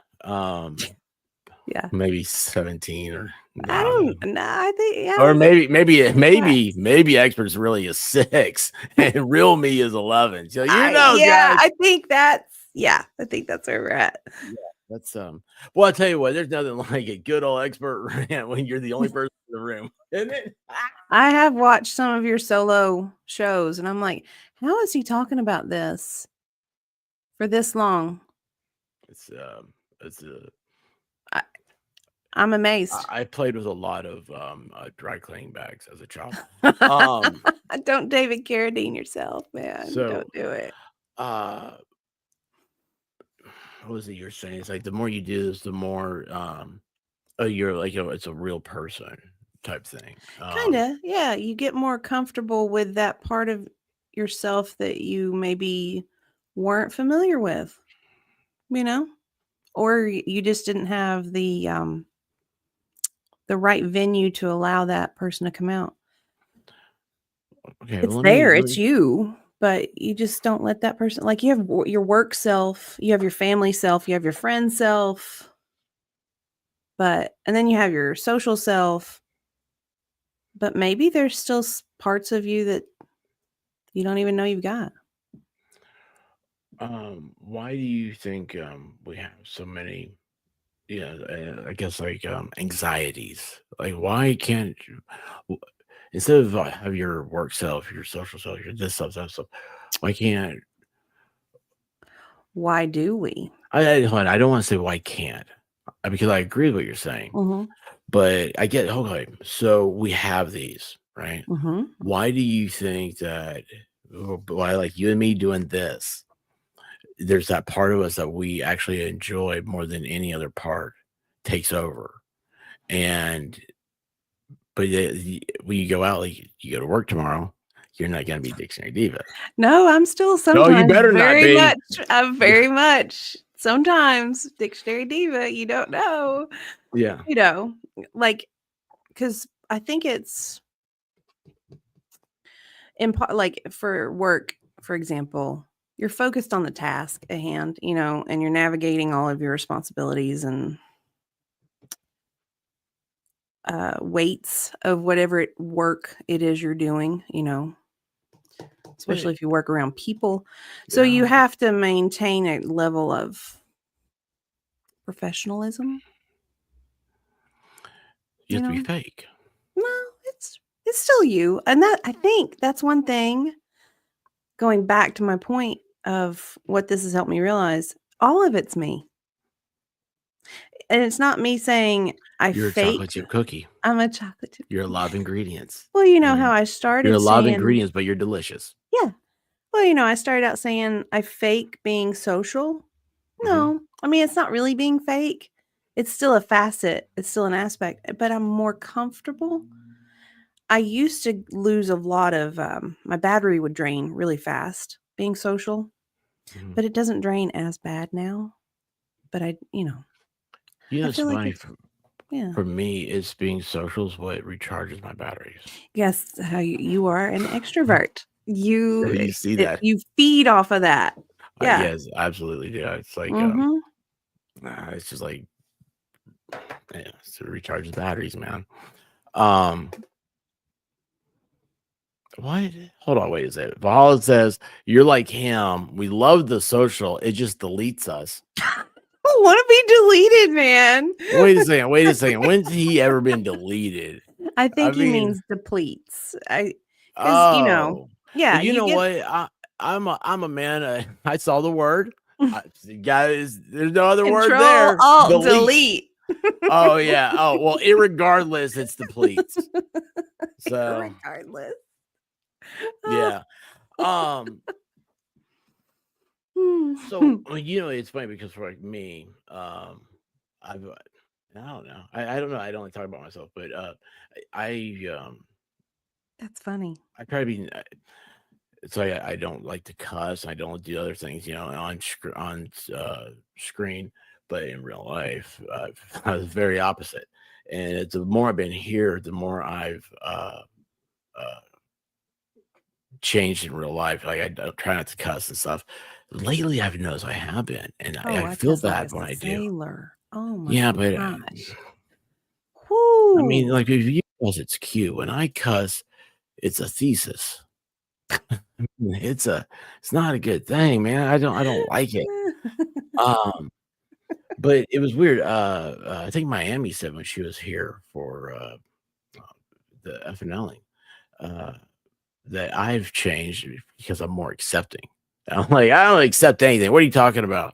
Yeah, maybe 17 or I don't know. I think or maybe expert's really a 6 and real me is 11. So guys. I think that's where we're at. Yeah, that's well, I'll tell you what, there's nothing like a good old expert rant when you're the only person in the room, isn't it? I have watched some of your solo shows, and I'm like, how is he talking about this for this long? I'm amazed. I played with a lot of dry cleaning bags as a child. Don't David Carradine yourself, man. Don't do it. What was it you're saying? It's like the more you do this, the more you're like, it's a real person type thing. Kind of, yeah. You get more comfortable with that part of yourself that you maybe weren't familiar with, or you just didn't have the right venue to allow that person to come out. Okay, it's there. It's you, but you just don't let that person, like, you have your work self, you have your family self, you have your friend self, and then you have your social self, but maybe there's still parts of you that you don't even know you've got. Why do you think we have so many, I guess, like anxieties? Like, why can't you, instead of have your work self, your social self, your this stuff, that stuff, why do we? I don't want to say why can't, because I agree with what you're saying. Mm-hmm. But I get, okay, so we have these, right? Mm-hmm. Why do you think that, why, like you and me doing this, there's that part of us that we actually enjoy more than any other part takes over? But when you go out, like you go to work tomorrow, you're not going to be Dictionary Diva. No, I'm still sometimes. No, you better not be. I'm very much sometimes Dictionary Diva. You don't know. Yeah. Like, because I think it's like for work, for example, you're focused on the task at hand, you know, and you're navigating all of your responsibilities and weights of whatever work it is you're doing, you know, especially if you work around people. So you have to maintain a level of professionalism. You have to be fake. No, it's still you. And that, I think that's one thing, going back to my point of what this has helped me realize, all of it's me. And it's not me saying You're a chocolate chip cookie. I'm a chocolate chip. You're a lot of ingredients. Well, you know how I started. You're a lot of ingredients, but you're delicious. Yeah. Well, you know, I started out saying I fake being social. No, I mean, it's not really being fake. It's still a facet. It's still an aspect, but I'm more comfortable. I used to lose a lot of, my battery would drain really fast being social, but it doesn't drain as bad now. But you know, it's funny. For me, it's being social is what recharges my batteries. Yes, how you are an extrovert. You see that. You feed off of that. Yeah. Yes, absolutely. Yeah, it's like it's just like it recharges batteries, man. What? Hold on, wait a second. Valhalla says you're like him. We love the social. It just deletes us. I want to be deleted, man. Wait a second. When's he ever been deleted? I think he means depletes. Because you know, yeah. You know what? I'm a man. I saw the word. Guys, there's no other word there. Alt, delete. Oh yeah. Oh well. Irregardless, it's depletes. So regardless. Yeah. So you know, it's funny because for like me, I don't know. I don't know. I don't like talk about myself, but that's funny. I try to be. So I don't like to cuss. I don't do other things, you know, on screen, but in real life, I was very opposite. And it's the more I've been here, the more I've changed in real life. Like I try not to cuss and stuff. Lately, I've noticed I have been, and I feel bad when I do. Oh my yeah, but gosh. I mean, like if you cuss, it's cute. When I cuss, it's a thesis. It's not a good thing, man. I don't like it. But it was weird. I think Miami said when she was here for the FNLing, that I've changed because I'm more accepting. I'm like, I don't accept anything. What are you talking about?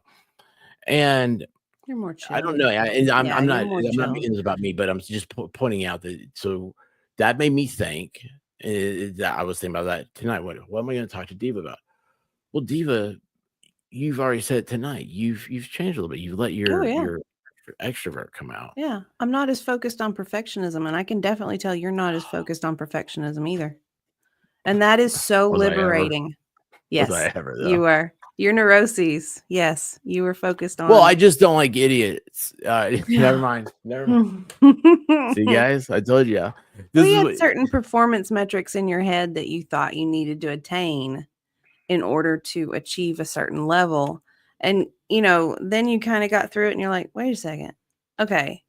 And you're more chill. I don't know. I'm not making this about me, but I'm just pointing out that. So that made me think. I was thinking about that tonight. What am I going to talk to Diva about? Well, Diva, you've already said it tonight. You've changed a little bit. You've let your extrovert come out. Yeah, I'm not as focused on perfectionism, and I can definitely tell you're not as focused on perfectionism either. And that is so liberating. Yes, you are. Your neuroses. Yes, you were focused on. Well, I just don't like idiots. Never mind. See, guys, I told you. You had certain performance metrics in your head that you thought you needed to attain in order to achieve a certain level. And, you know, then you kind of got through it and you're like, wait a second. Okay,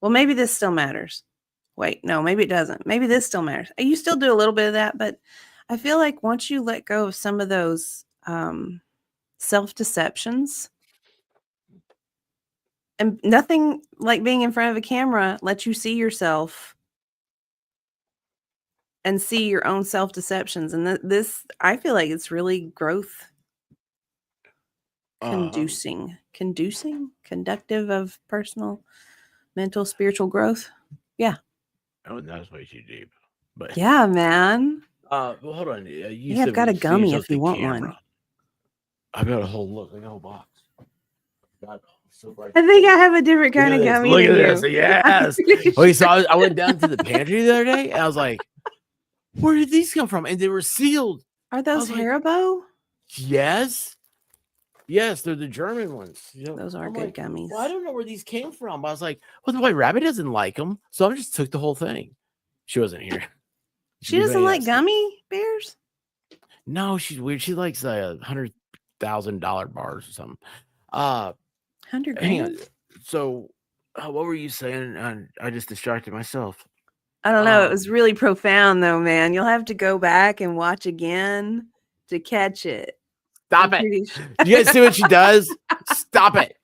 well, maybe this still matters. Wait, no, maybe it doesn't. Maybe this still matters. You still do a little bit of that, but I feel like once you let go of some of those self-deceptions, and nothing like being in front of a camera lets you see yourself and see your own self-deceptions. And this, I feel like it's really growth conductive of personal, mental, spiritual growth. Yeah. Oh, that's way too deep. But yeah, man. Well, hold on. I've got a gummy if you want one. I've got a whole box. I think I have a different kind of gummy. Look at this. Yes. Okay, so I went down to the pantry the other day and I was like, where did these come from? And they were sealed. Are those Haribo? Yes. Yes, they're the German ones. You know, those are good gummies. Well, I don't know where these came from. I was like, well, the White Rabbit doesn't like them. So I just took the whole thing. She wasn't here. She doesn't like gummy bears? No, she's weird. She likes $100,000 bars or something. 100 Hang on. grand? So, what were you saying? I just distracted myself. I don't know. It was really profound, though, man. You'll have to go back and watch again to catch it. Stop it. Do you guys see what she does? Stop it.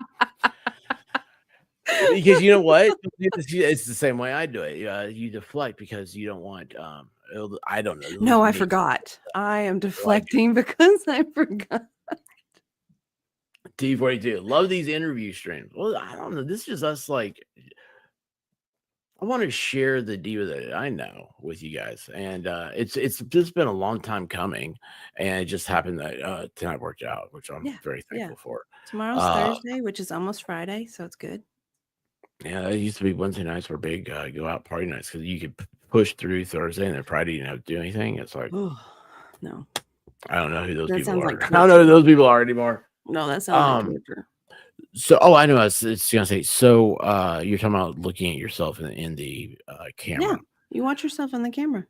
Because you know what? It's the same way I do it. You deflect because you don't want. I don't know. No, I forgot. I am deflecting because I forgot. T42. Love these interview streams. Well, I don't know. This is just us like. I want to share the diva that I know with you guys, and it's just been a long time coming, and it just happened that tonight worked out, which I'm very thankful for. Tomorrow's Thursday, which is almost Friday, so it's good. Yeah, it used to be Wednesday nights were big go out party nights because you could push through Thursday, and then Friday you didn't have to do anything. It's like, no, I don't know who those people are. Like I don't know who those people are anymore. No, that sounds like torture. So, I know. It's gonna say. So, you're talking about looking at yourself in the camera. Yeah, you watch yourself in the camera.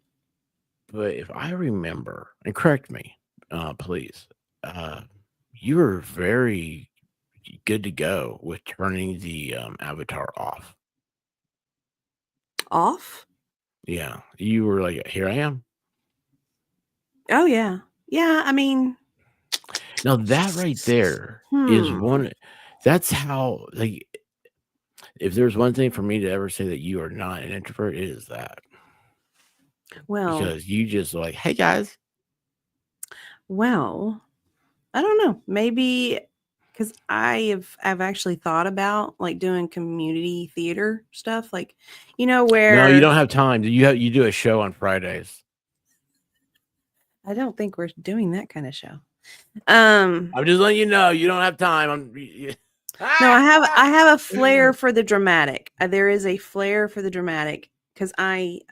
But if I remember, and correct me, please, you were very good to go with turning the avatar off. Off? Yeah, you were like, "Here I am." Oh yeah, yeah. I mean, now that right there is one. That's how, like, if there's one thing for me to ever say that you are not an introvert, it is that. Well, because you just like, hey guys. Well, I don't know. Maybe because I've actually thought about like doing community theater stuff, like where. No, you don't have time. You do a show on Fridays. I don't think we're doing that kind of show. I'm just letting you know you don't have time. No, I have a flair for the dramatic. There is a flair for the dramatic because nobody's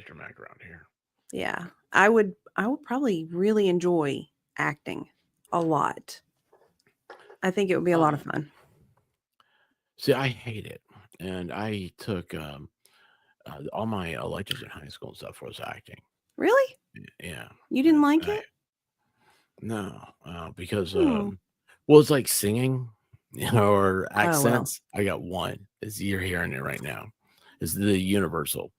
dramatic around here. Yeah, I would probably really enjoy acting a lot. I think it would be a lot of fun. See, I hate it, and I took all my electives in high school and stuff was acting. Really? Yeah. You didn't like it? No, because well, it's like singing, or accents. I got one. As you're hearing it right now, is the universal.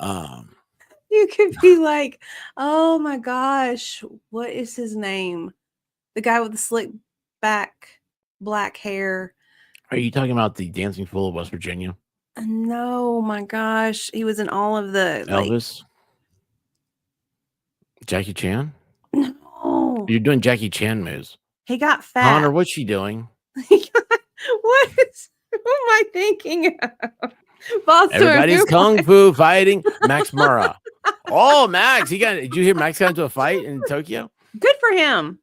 You could be like, oh my gosh, what is his name? The guy with the slick back, black hair. Are you talking about the Dancing Fool of West Virginia? No, my gosh, he was in all of the Elvis. Jackie Chan. No, you're doing Jackie Chan moves. He got fat. Connor, what's she doing? Who am I thinking of? Everybody's kung fu fighting. Max Murrah. Oh, Max! Did you hear Max got into a fight in Tokyo? Good for him.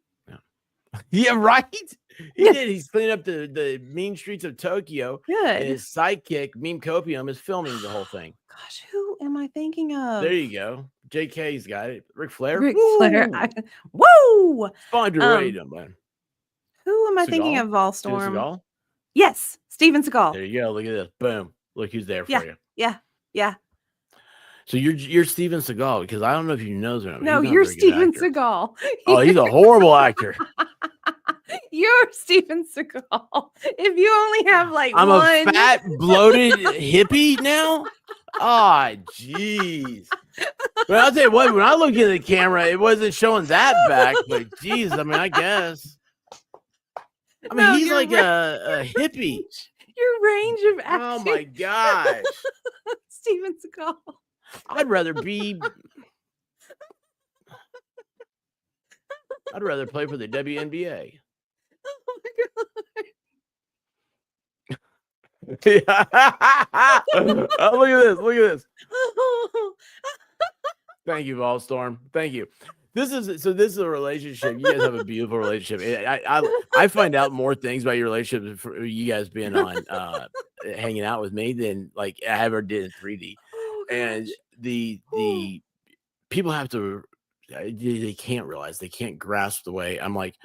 Yeah, right. He did. He's cleaning up the mean streets of Tokyo. Good. And his sidekick, Meme Copium, is filming the whole thing. Gosh, who am I thinking of? There you go. JK's got it. Ric Flair. Flair. Woo! Underrated, man. Who am I thinking of? Volstorm. Seagal? Yes, Steven Seagal. There you go. Look at this. Boom. Look who's there for you. Yeah. So you're Steven Seagal, because I don't know if you know him. No, you're Steven Seagal. Oh, he's a horrible actor. You're Steven Seagal. If you only have like I'm one... a fat, bloated hippie now. Oh, jeez. But I'll tell you what, when I looked at the camera, it wasn't showing that back. But geez, I mean, I guess. I mean, he's like a hippie. Your range of acting. Oh my gosh. Steven Seagal. I'd rather play for the WNBA. Oh my god. Oh, look at this. Thank you, Volstorm. Thank you. This is a relationship. You guys have a beautiful relationship. I find out more things about your relationship for you guys being on hanging out with me than like I ever did in 3D. Oh, and the people have to, they can't realize, they can't grasp the way I'm like,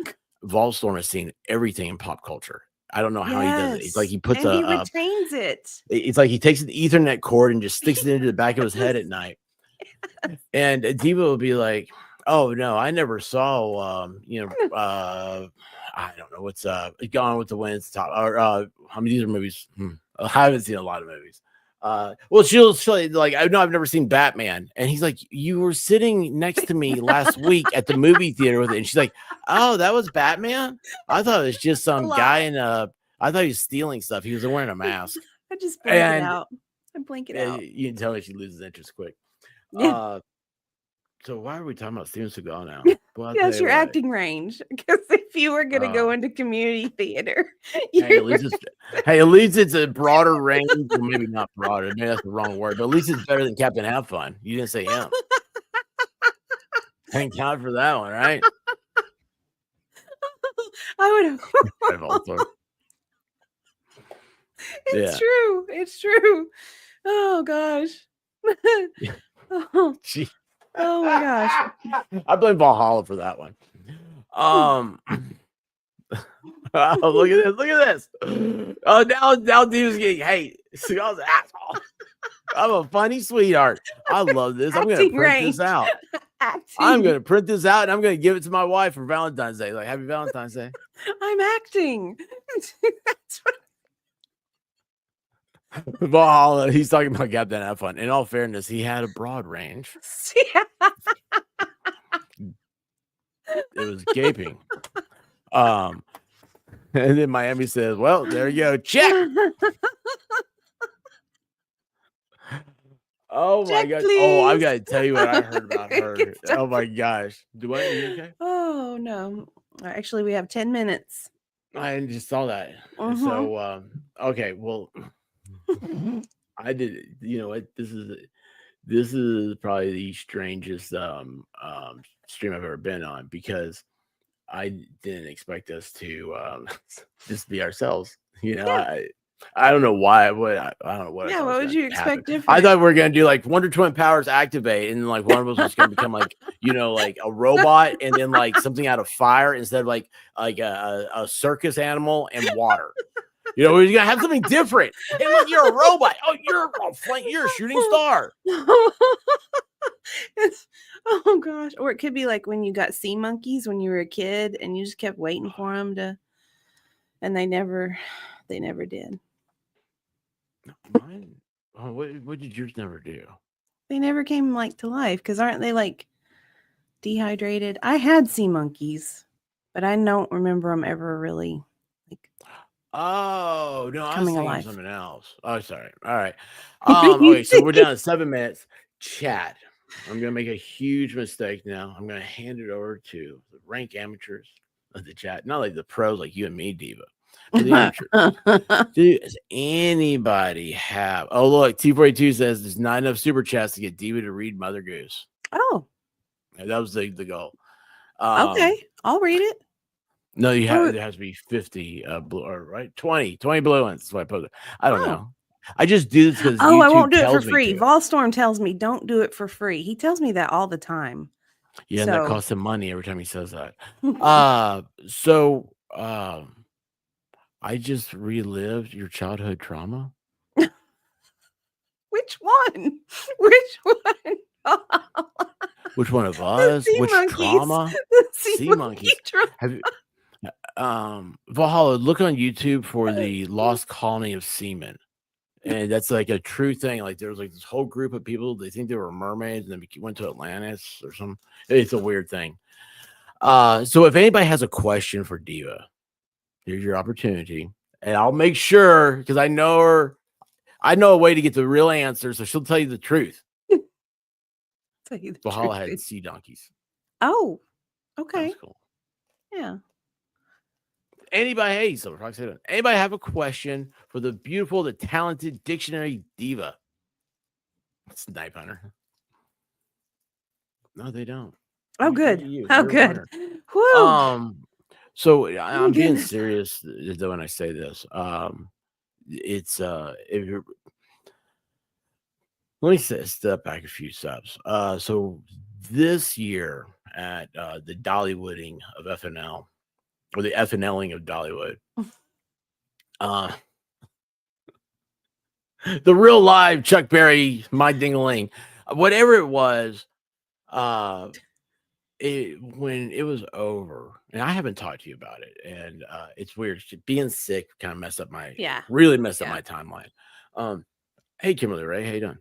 Volstorm has seen everything in pop culture. I don't know how he does it. It's like he puts he retains it. It's like he takes an Ethernet cord and just sticks it into the back of his head at night. And Diva will be like, Oh no, I never saw. I don't know what's Gone with the Wind's top. Or I mean, these are movies. I haven't seen a lot of movies. Well, she'll like, I know I've never seen Batman, and he's like, you were sitting next to me last week at the movie theater with it, and she's like, oh, that was Batman. I thought it was just some guy in a. I thought he was stealing stuff. He was wearing a mask. I just blink it out. I blink it out. You can tell me she loses interest quick. Yeah. So why are we talking about Steven Seagal now? Well, That's your acting range. Because if you were going to go into community theater, hey, at least it's a broader range. Or maybe not broader. Maybe that's the wrong word. But at least it's better than Captain Have Fun. You didn't say him. Thank God for that one, right? I would. It's true. It's true. Oh gosh. Gee. Oh my gosh. I blame Valhalla for that one. Oh, look at this. Look at this. Oh, now Diva's getting hate. Seagal's an asshole. I'm a funny sweetheart. I love this. I'm going to print this out. I'm going to print this out and I'm going to give it to my wife for Valentine's Day. Like, happy Valentine's Day. I'm acting. That's what Valhalla, he's talking about Captain Have Fun. In all fairness, he had a broad range. It was gaping. And then Miami says, well, there you go. Check. Oh my gosh. Please. Oh, I've got to tell you what I heard about her. Oh my gosh. Are you okay? Oh no. Actually, we have 10 minutes. I just saw that. So okay, well. I did. You know what? This is probably the strangest stream I've ever been on because I didn't expect us to just be ourselves. You know, Yeah. I don't know why. I don't know what. Yeah, what would you expect different? I thought we were gonna do like Wonder Twin powers activate, and like one of us was gonna become like like a robot, and then like something out of fire instead of like a circus animal and water. You know, we're gonna have something different. Hey, look, you're a robot. Oh, you're a shooting star. Oh gosh. Or it could be like when you got sea monkeys when you were a kid and you just kept waiting for them to, and they never did. Mine? Oh, what did yours never do? They never came like to life because aren't they like dehydrated? I had sea monkeys, but I don't remember them ever really like. Oh no, I was thinking something else. Oh, sorry. All right. Okay, so we're down to 7 minutes. Chat. I'm gonna make a huge mistake now. I'm gonna hand it over to the rank amateurs of the chat, not like the pros like you and me, Diva. The amateurs. Dude, does anybody have? Oh, look, T42 says there's not enough super chats to get Diva to read Mother Goose. Oh, that was the goal. Okay, I'll read it. No, you have. It has to be 50 blue, or right 20 blue ones. That's why I put it. I don't know. I just do this because I won't do it for free. Volstorm tells me don't do it for free. He tells me that all the time. Yeah, and that costs him money every time he says that. I just relived your childhood trauma. Which one? Which one? Which one of us? Which monkeys. Trauma? Sea monkeys. Have you? Valhalla, look on YouTube for the Lost Colony of Seamen. And that's like a true thing. Like there was like this whole group of people, they think they were mermaids and then went to Atlantis or something. It's a weird thing. So if anybody has a question for Diva, here's your opportunity. And I'll make sure, because I know her, I know a way to get the real answer, so she'll tell you the truth. Valhalla had sea donkeys. Oh, okay. That's cool. Yeah. Anybody have a question for the beautiful, the talented dictionary Diva? Snipe Hunter. No, they don't. Oh, good. Oh, good. Woo. So I'm being serious though when I say this. It's if you're, let me step back a few steps. So this year at the Dollywooding of FNL, or the FNLing of Dollywood, the real live Chuck Berry, my ding-a-ling, whatever it was, when it was over, and I haven't talked to you about it, and it's weird. Being sick kind of messed up really messed up my timeline. Hey, Kimberly Ray, how you doing?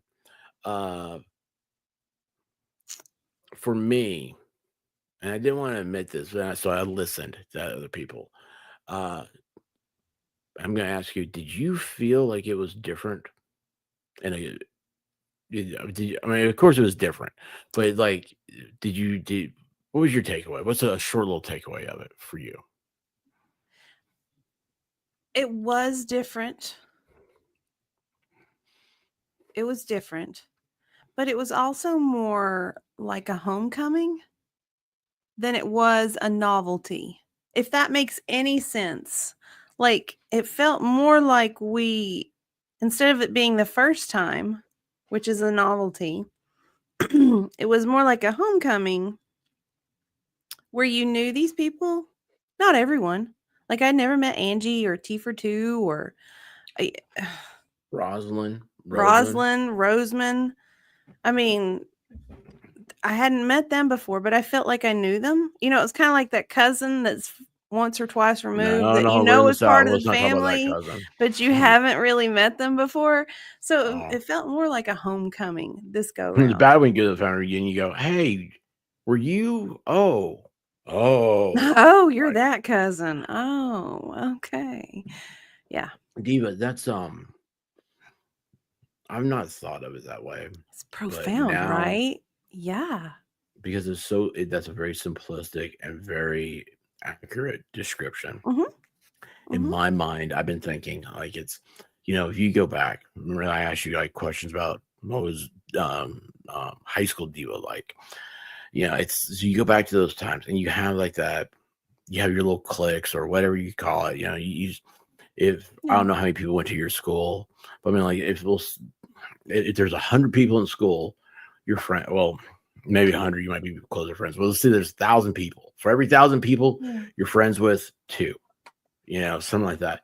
For me, and I didn't want to admit this, so I listened to other people. I'm going to ask you: did you feel like it was different? And I mean, of course, it was different, but like, what was your takeaway? What's a short little takeaway of it for you? It was different. It was different, but it was also more like a homecoming than it was a novelty, if that makes any sense. Like, it felt more like instead of it being the first time, which is a novelty, it was more like a homecoming where you knew these people. Not everyone. Like, I'd never met Angie or T for Two or Rosamond. Roseman. I mean, I hadn't met them before, but I felt like I knew them. You know, it was kind of like that cousin that's once or twice removed that you know is part of the family, but you haven't really met them before. So it felt more like a homecoming this go round. It's bad when you go to the family reunion, you go, "Hey, were you? Oh, you're that cousin. Oh, okay, yeah." Diva, that's I've not thought of it that way. It's profound, right? Yeah. Because that's a very simplistic and very accurate description. In my mind, I've been thinking like it's, if you go back, remember I asked you like questions about what was high school diva like. So you go back to those times and you have like that, you have your little cliques or whatever you call it. I don't know how many people went to your school, but I mean, like if there's 100 people in school, your friend, well, maybe 100, you might be closer friends. Well, let's say there's 1,000 people. For every 1,000 people, you're friends with 2, something like that.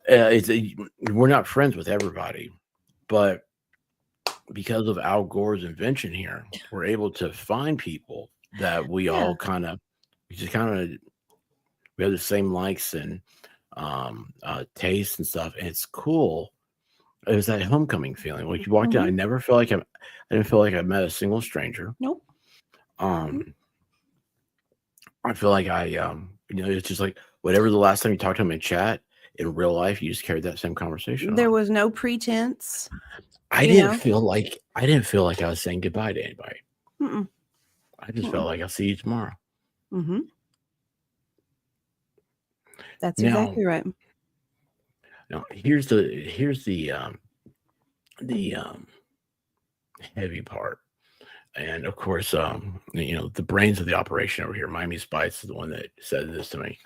We're not friends with everybody, but because of Al Gore's invention here, we're able to find people that we all we have the same likes and tastes and stuff. And it's cool. It was that homecoming feeling. When you walked in, I didn't feel like I met a single stranger. Nope. I feel like it's just like whatever the last time you talked to them in chat, in real life, you just carried that same conversation. There was no pretense. I didn't feel like I was saying goodbye to anybody. I just felt like I'll see you tomorrow. That's exactly right. Now here's the heavy part. And of course, the brains of the operation over here, Miami Spice is the one that said this to me,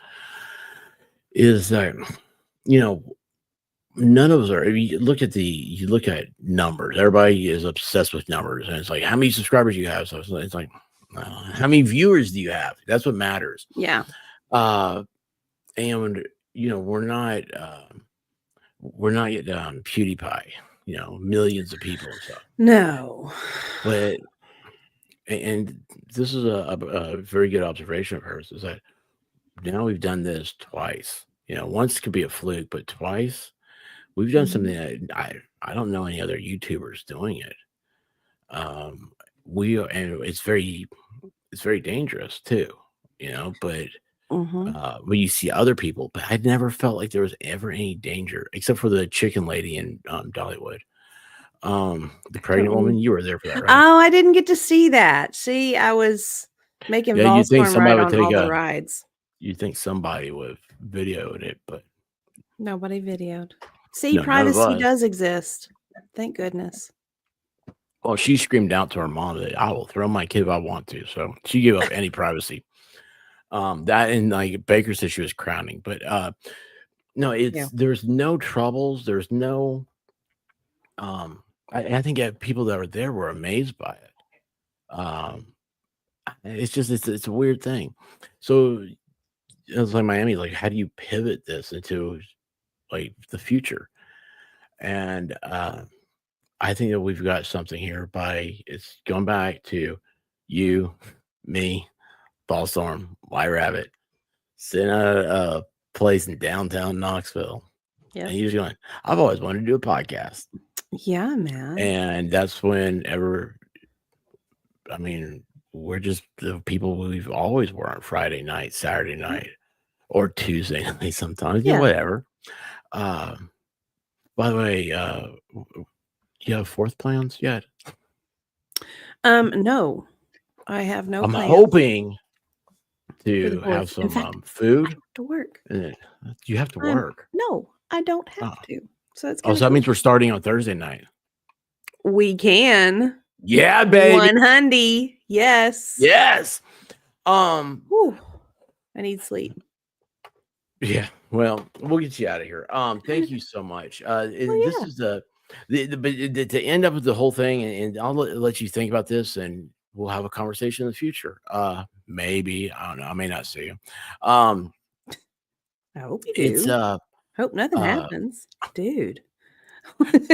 is that, none of us are, if you look at numbers, everybody is obsessed with numbers. And it's like, how many subscribers you have? So it's like, how many viewers do you have? That's what matters. Yeah. And, we're not yet PewDiePie, millions of people and stuff. No. But, and this is a very good observation of hers, is that now we've done this twice. Once could be a fluke, but twice we've done something that I don't know any other YouTubers doing it. And it's very dangerous too, but when you see other people, but I never felt like there was ever any danger except for the chicken lady in Dollywood. The pregnant woman, you were there for that, right? Oh, I didn't get to see that. See, I was making balls for him right on all the rides. You'd think somebody would have videoed it, but nobody videoed. See, privacy does exist. Thank goodness. Well, she screamed out to her mom that I will throw my kid if I want to. So she gave up any privacy. That and like Baker said she was crowning, but no, there's no troubles. There's no I think people that were there were amazed by it. It's a weird thing. So it's like Miami, like, how do you pivot this into like the future? And I think that we've got something here it's going back to you, me, Ballstorm, White Rabbit, sitting at a place in downtown Knoxville. Yeah. And he's going, I've always wanted to do a podcast. Yeah, man. And that's whenever, I mean, we're just the people we've always were on Friday night, Saturday night, or Tuesday night sometimes, Yeah. whatever. By the way, you have fourth plans yet? No, I have no I'm plans hoping for the to have fourth. In some fact, I food. have to work. You have to work. No, I don't have Oh. to. So it's Oh, so that means we're starting on Thursday night. we can. Yeah, baby. 100. Yes. Yes. Whew. I need sleep. Yeah. Well, we'll get you out of here. Thank you so much. This is the to end up with the whole thing, and I'll let you think about this, and we'll have a conversation in the future. Maybe, I don't know. I may not see you. I hope you do. It's hope nothing happens, dude.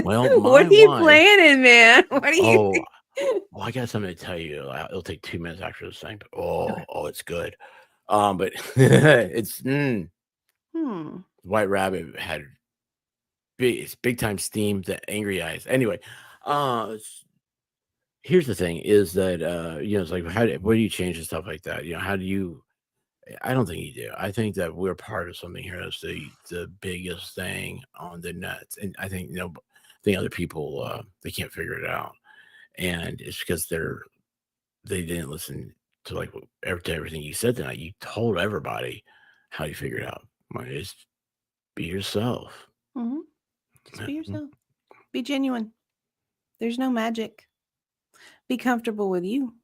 Well, what are my you wife- planning, man? What are you? Well, I got something to tell you. It'll take 2 minutes after this thing. But it's good. But it's White Rabbit had big time steam, the angry eyes. Anyway, here's the thing: is that it's like what do you change and stuff like that? How do you? I don't think you do. I think that we're part of something here that's the biggest thing on the net, and I think I think other people they can't figure it out, and it's because they didn't listen to to everything you said tonight. You told everybody how you figured it out. Just be yourself. Mm-hmm. Just be yourself. Be genuine. There's no magic. Be comfortable with you.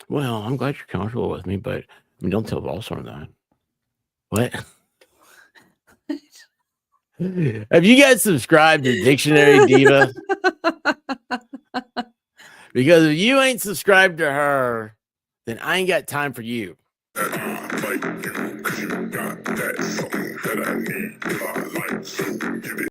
Well, I'm glad you're comfortable with me, but I mean, don't tell Ballstorm that. What? Have you guys subscribed to Dictionary Diva? Because if you ain't subscribed to her, then I ain't got time for you. Like you, 'cause you got that something that I need.